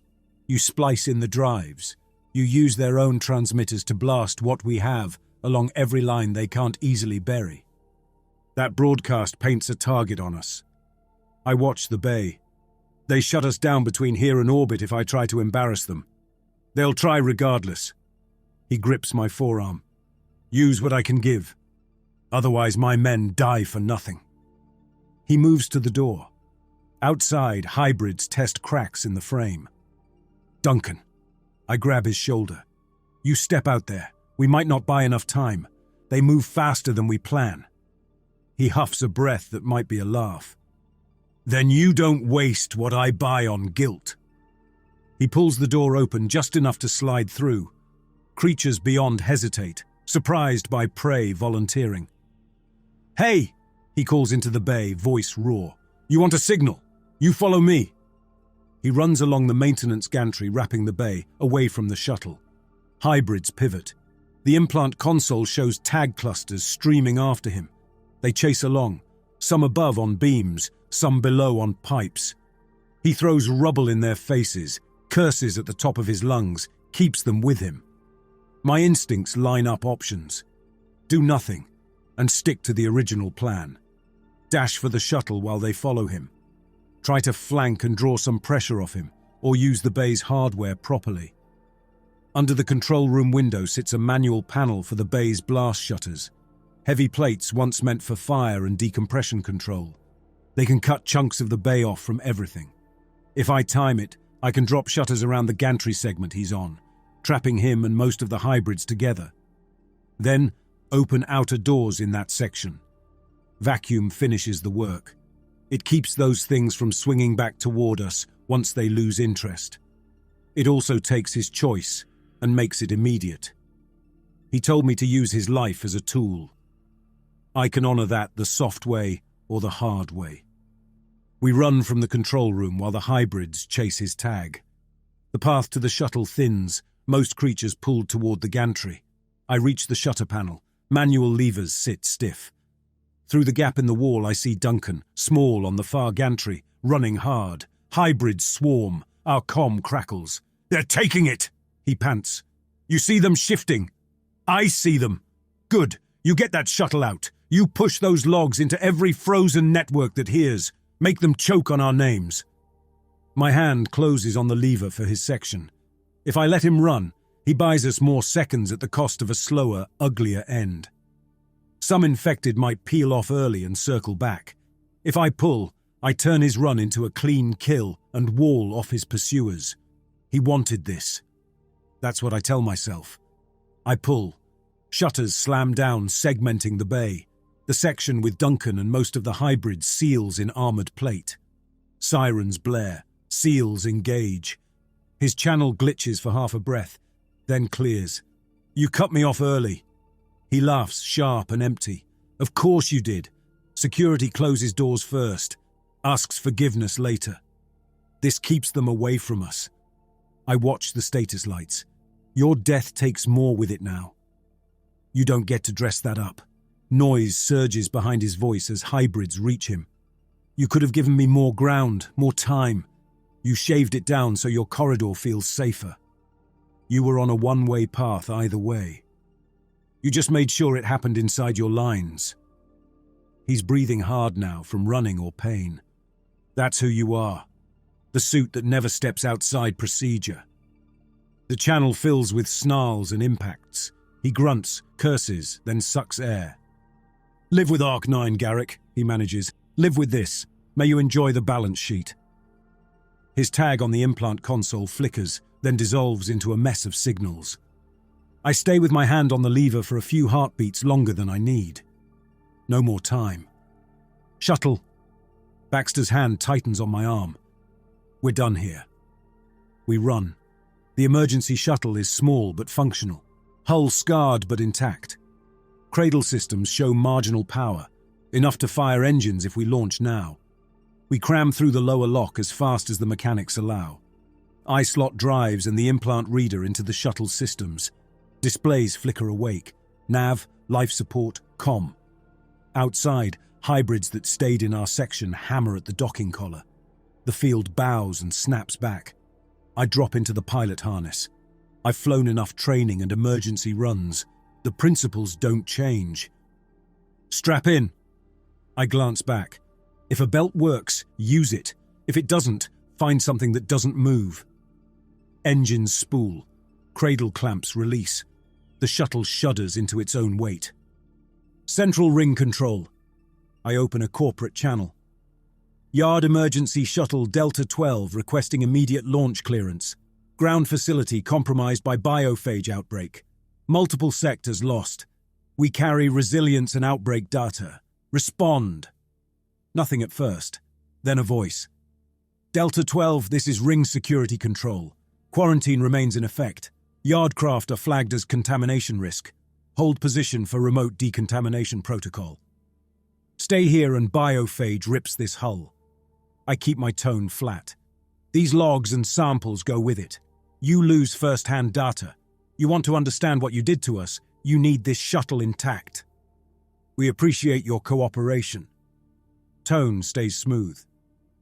You splice in the drives. You use their own transmitters to blast what we have along every line they can't easily bury. That broadcast paints a target on us. I watch the bay. They shut us down between here and orbit if I try to embarrass them. They'll try regardless." He grips my forearm. "Use what I can give. Otherwise my men die for nothing." He moves to the door. Outside, hybrids test cracks in the frame. "Duncan." I grab his shoulder. "You step out there. We might not buy enough time. They move faster than we plan." He huffs a breath that might be a laugh. "Then you don't waste what I buy on guilt." He pulls the door open just enough to slide through. Creatures beyond hesitate, surprised by prey volunteering. "Hey!" he calls into the bay, voice raw. "You want a signal? You follow me." He runs along the maintenance gantry wrapping the bay, away from the shuttle. Hybrids pivot. The implant console shows tag clusters streaming after him. They chase along, some above on beams, some below on pipes. He throws rubble in their faces, curses at the top of his lungs, keeps them with him. My instincts line up options. Do nothing, and stick to the original plan. Dash for the shuttle while they follow him. Try to flank and draw some pressure off him, or use the bay's hardware properly. Under the control room window sits a manual panel for the bay's blast shutters. Heavy plates once meant for fire and decompression control. They can cut chunks of the bay off from everything. If I time it, I can drop shutters around the gantry segment he's on, trapping him and most of the hybrids together. Then, open outer doors in that section. Vacuum finishes the work. It keeps those things from swinging back toward us once they lose interest. It also takes his choice and makes it immediate. He told me to use his life as a tool. I can honor that the soft way or the hard way. We run from the control room while the hybrids chase his tag. The path to the shuttle thins, most creatures pulled toward the gantry. I reach the shutter panel. Manual levers sit stiff. Through the gap in the wall I see Duncan, small on the far gantry, running hard. Hybrids swarm. Our comm crackles. "They're taking it!" he pants. "You see them shifting?" "I see them." "Good. You get that shuttle out. You push those logs into every frozen network that hears. Make them choke on our names." My hand closes on the lever for his section. If I let him run, he buys us more seconds at the cost of a slower, uglier end. Some infected might peel off early and circle back. If I pull, I turn his run into a clean kill and wall off his pursuers. He wanted this. That's what I tell myself. I pull. Shutters slam down, segmenting the bay. The section with Duncan and most of the hybrids seals in armored plate. Sirens blare. Seals engage. His channel glitches for half a breath, then clears. "You cut me off early." He laughs, sharp and empty. "Of course you did. Security closes doors first, asks forgiveness later. This keeps them away from us." I watch the status lights. "Your death takes more with it now." "You don't get to dress that up." Noise surges behind his voice as hybrids reach him. "You could have given me more ground, more time. You shaved it down so your corridor feels safer. You were on a one-way path either way. You just made sure it happened inside your lines." He's breathing hard now from running or pain. "That's who you are. The suit that never steps outside procedure." The channel fills with snarls and impacts. He grunts, curses, then sucks air. "Live with Arc-9, Garrick," he manages. "Live with this. May you enjoy the balance sheet." His tag on the implant console flickers, then dissolves into a mess of signals. I stay with my hand on the lever for a few heartbeats longer than I need. No more time. Shuttle. Baxter's hand tightens on my arm. We're done here. We run. The emergency shuttle is small but functional, hull scarred but intact. Cradle systems show marginal power, enough to fire engines if we launch now. We cram through the lower lock as fast as the mechanics allow. I slot drives and the implant reader into the shuttle's systems. Displays flicker awake. Nav, life support, comm. Outside, hybrids that stayed in our section hammer at the docking collar. The field bows and snaps back. I drop into the pilot harness. I've flown enough training and emergency runs. The principles don't change. Strap in. I glance back. If a belt works, use it. If it doesn't, find something that doesn't move. Engines spool. Cradle clamps release. The shuttle shudders into its own weight. Central ring control. I open a corporate channel. Yard emergency shuttle Delta 12 requesting immediate launch clearance. Ground facility compromised by biophage outbreak. Multiple sectors lost. We carry resilience and outbreak data. Respond. Nothing at first. Then a voice. Delta 12, this is ring security control. Quarantine remains in effect. Yard craft are flagged as contamination risk. Hold position for remote decontamination protocol. Stay here and biophage rips this hull. I keep my tone flat. These logs and samples go with it. You lose first-hand data. You want to understand what you did to us, you need this shuttle intact. We appreciate your cooperation. Tone stays smooth.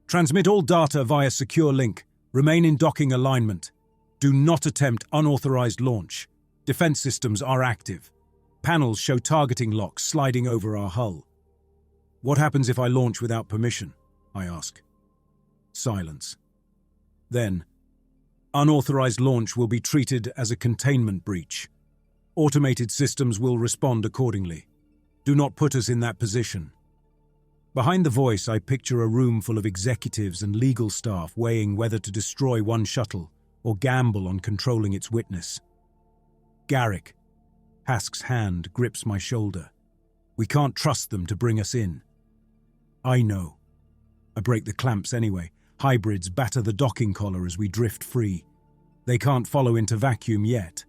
Transmit all data via secure link. Remain in docking alignment. Do not attempt unauthorized launch. Defense systems are active. Panels show targeting locks sliding over our hull. What happens if I launch without permission? I ask. Silence. Then, unauthorized launch will be treated as a containment breach. Automated systems will respond accordingly. Do not put us in that position. Behind the voice, I picture a room full of executives and legal staff weighing whether to destroy one shuttle or gamble on controlling its witness. Garrick. Hask's hand grips my shoulder. We can't trust them to bring us in. I know. I break the clamps anyway. Hybrids batter the docking collar as we drift free. They can't follow into vacuum yet.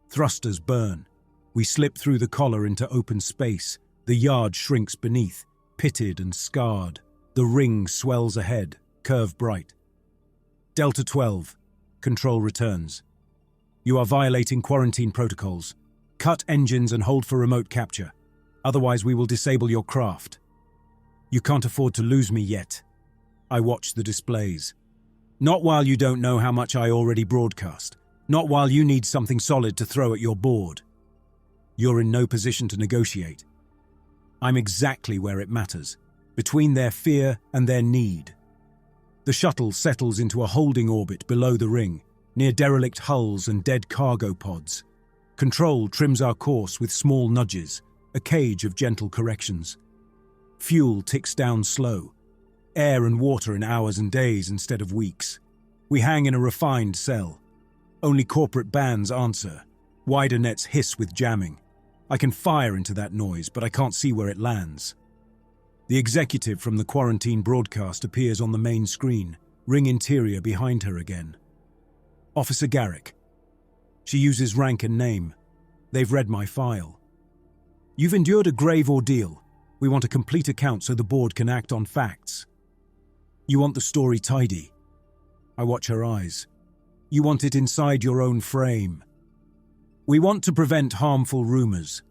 Thrusters burn. We slip through the collar into open space. The yard shrinks beneath, pitted and scarred. The ring swells ahead, curve bright. Delta 12. Control returns. You are violating quarantine protocols. Cut engines and hold for remote capture. Otherwise we will disable your craft. You can't afford to lose me yet. I watch the displays. Not while you don't know how much I already broadcast. Not while you need something solid to throw at your board. You're in no position to negotiate. I'm exactly where it matters, between their fear and their need. The shuttle settles into a holding orbit below the ring, near derelict hulls and dead cargo pods. Control trims our course with small nudges, a cage of gentle corrections. Fuel ticks down slow. Air and water in hours and days instead of weeks. We hang in a refined cell. Only corporate bands answer. Wider nets hiss with jamming. I can fire into that noise, but I can't see where it lands. The executive from the quarantine broadcast appears on the main screen, ring interior behind her again. Officer Garrick. She uses rank and name. They've read my file. You've endured a grave ordeal. We want a complete account so the board can act on facts. You want the story tidy. I watch her eyes. You want it inside your own frame. We want to prevent harmful rumors.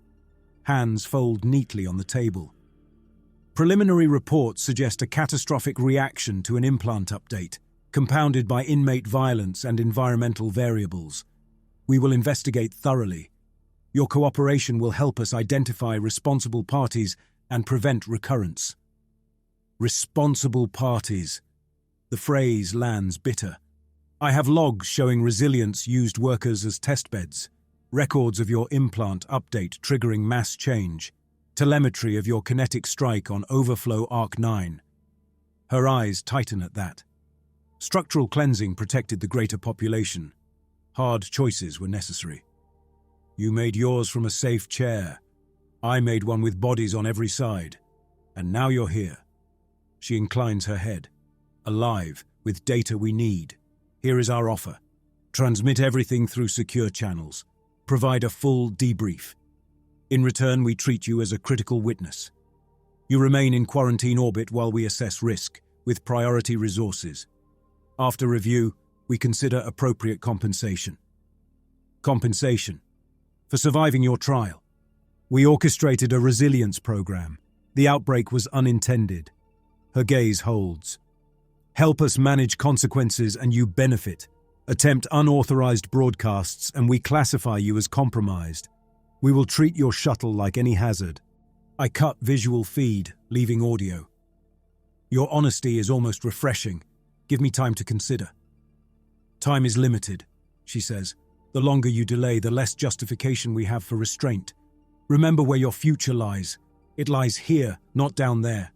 Hands fold neatly on the table. Preliminary reports suggest a catastrophic reaction to an implant update, compounded by inmate violence and environmental variables. We will investigate thoroughly. Your cooperation will help us identify responsible parties and prevent recurrence. Responsible parties. The phrase lands bitter. I have logs showing resilience used workers as testbeds, records of your implant update triggering mass change, telemetry of your kinetic strike on overflow Arc 9. Her eyes tighten at that. Structural cleansing protected the greater population. Hard choices were necessary. You made yours from a safe chair. I made one with bodies on every side. And now you're here. She inclines her head. Alive, with data we need. Here is our offer. Transmit everything through secure channels. Provide a full debrief. In return, we treat you as a critical witness. You remain in quarantine orbit while we assess risk, with priority resources. After review, we consider appropriate compensation. Compensation. For surviving your trial. We orchestrated a resilience program. The outbreak was unintended. Her gaze holds. Help us manage consequences and you benefit. Attempt unauthorized broadcasts and we classify you as compromised. We will treat your shuttle like any hazard. I cut visual feed, leaving audio. Your honesty is almost refreshing. Give me time to consider. Time is limited, she says. The longer you delay, the less justification we have for restraint. Remember where your future lies. It lies here, not down there.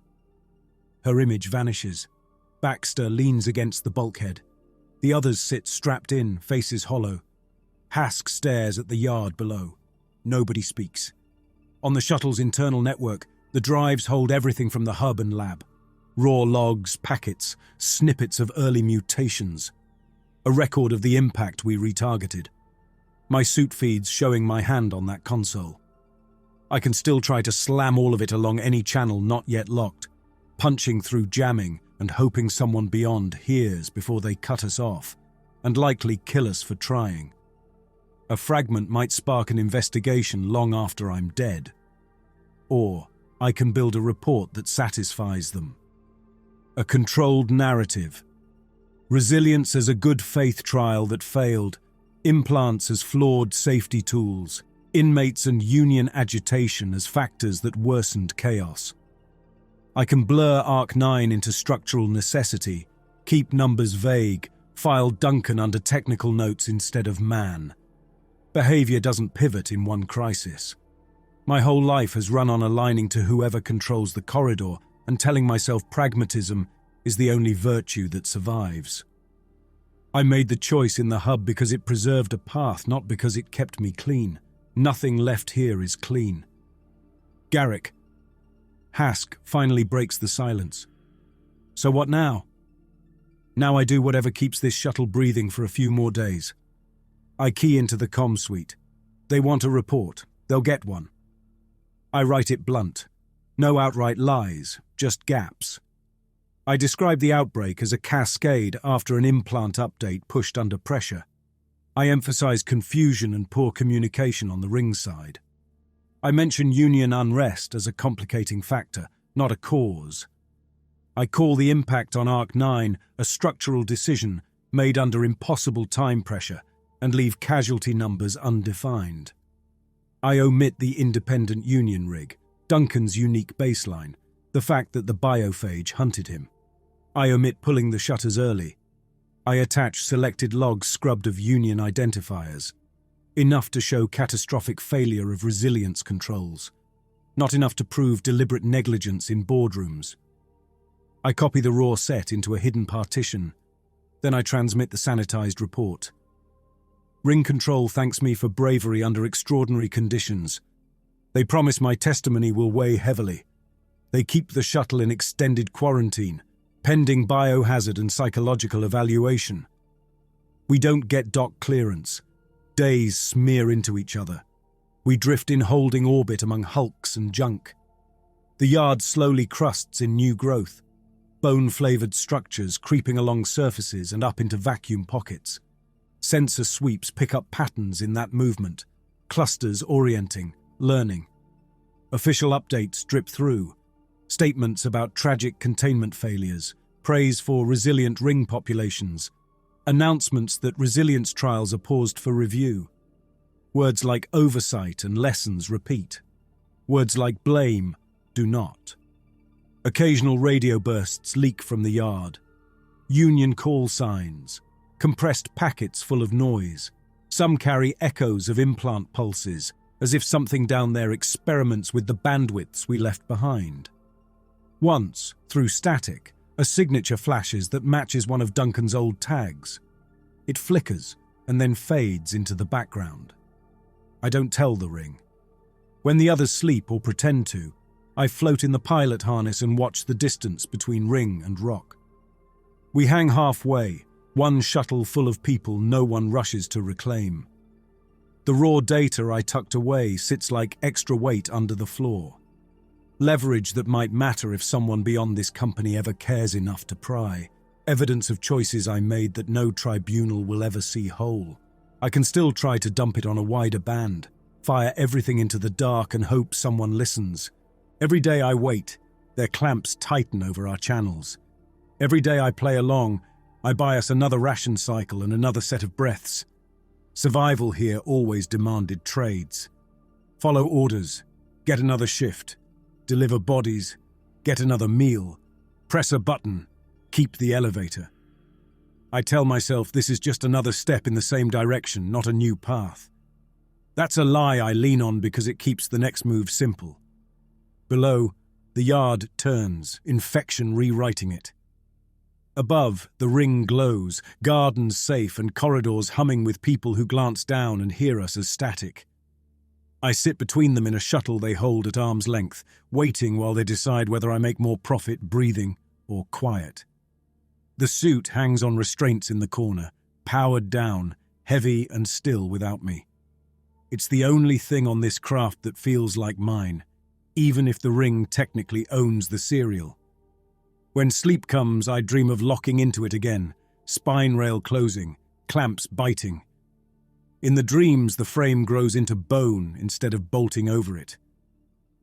Her image vanishes. Baxter leans against the bulkhead. The others sit strapped in, faces hollow. Hask stares at the yard below. Nobody speaks. On the shuttle's internal network, the drives hold everything from the hub and lab. Raw logs, packets, snippets of early mutations. A record of the impact we retargeted. My suit feeds showing my hand on that console. I can still try to slam all of it along any channel not yet locked, punching through jamming and hoping someone beyond hears before they cut us off, and likely kill us for trying. A fragment might spark an investigation long after I'm dead. Or I can build a report that satisfies them. A controlled narrative. Resilience as a good faith trial that failed. Implants as flawed safety tools. Inmates and union agitation as factors that worsened chaos. I can blur Arc-9 into structural necessity, keep numbers vague, file Duncan under technical notes instead of man. Behavior doesn't pivot in one crisis. My whole life has run on aligning to whoever controls the corridor and telling myself pragmatism is the only virtue that survives. I made the choice in the hub because it preserved a path, not because it kept me clean. Nothing left here is clean. Garrick. Hask finally breaks the silence. So what now? Now I do whatever keeps this shuttle breathing for a few more days. I key into the comm suite. They want a report. They'll get one. I write it blunt. No outright lies, just gaps. I describe the outbreak as a cascade after an implant update pushed under pressure. I emphasize confusion and poor communication on the ring side. I mention union unrest as a complicating factor, not a cause. I call the impact on Arc-9 a structural decision made under impossible time pressure and leave casualty numbers undefined. I omit the independent union rig, Duncan's unique baseline, the fact that the biophage hunted him. I omit pulling the shutters early. I attach selected logs scrubbed of union identifiers. Enough to show catastrophic failure of resilience controls. Not enough to prove deliberate negligence in boardrooms. I copy the raw set into a hidden partition. Then I transmit the sanitized report. Ring Control thanks me for bravery under extraordinary conditions. They promise my testimony will weigh heavily. They keep the shuttle in extended quarantine, pending biohazard and psychological evaluation. We don't get dock clearance. Days smear into each other. We drift in holding orbit among hulks and junk. The yard slowly crusts in new growth, bone-flavored structures creeping along surfaces and up into vacuum pockets. Sensor sweeps pick up patterns in that movement, clusters orienting, learning. Official updates drip through, statements about tragic containment failures, praise for resilient ring populations, announcements that resilience trials are paused for review. Words like oversight and lessons repeat. Words like blame do not. Occasional radio bursts leak from the yard. Union call signs. Compressed packets full of noise. Some carry echoes of implant pulses, as if something down there experiments with the bandwidths we left behind. Once, through static, a signature flashes that matches one of Duncan's old tags. It flickers and then fades into the background. I don't tell the ring. When the others sleep or pretend to, I float in the pilot harness and watch the distance between ring and rock. We hang halfway, one shuttle full of people no one rushes to reclaim. The raw data I tucked away sits like extra weight under the floor. Leverage that might matter if someone beyond this company ever cares enough to pry. Evidence of choices I made that no tribunal will ever see whole. I can still try to dump it on a wider band, fire everything into the dark and hope someone listens. Every day I wait, their clamps tighten over our channels. Every day I play along, I buy us another ration cycle and another set of breaths. Survival here always demanded trades. Follow orders, get another shift, deliver bodies, get another meal, press a button, keep the elevator. I tell myself this is just another step in the same direction, not a new path. That's a lie I lean on because it keeps the next move simple. Below, the yard turns, infection rewriting it. Above, the ring glows, gardens safe and corridors humming with people who glance down and hear us as static. I sit between them in a shuttle they hold at arm's length, waiting while they decide whether I make more profit breathing or quiet. The suit hangs on restraints in the corner, powered down, heavy and still without me. It's the only thing on this craft that feels like mine, even if the ring technically owns the serial. When sleep comes, I dream of locking into it again, spine rail closing, clamps biting. In the dreams, the frame grows into bone instead of bolting over it.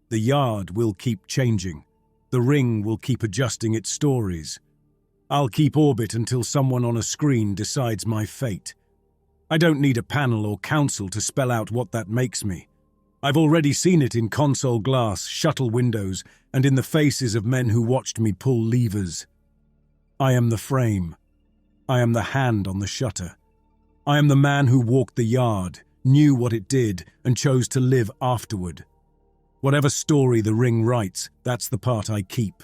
The yard will keep changing. The ring will keep adjusting its stories. I'll keep orbit until someone on a screen decides my fate. I don't need a panel or council to spell out what that makes me. I've already seen it in console glass, shuttle windows, and in the faces of men who watched me pull levers. I am the frame. I am the hand on the shutter. I am the man who walked the yard, knew what it did, and chose to live afterward. Whatever story the ring writes, that's the part I keep.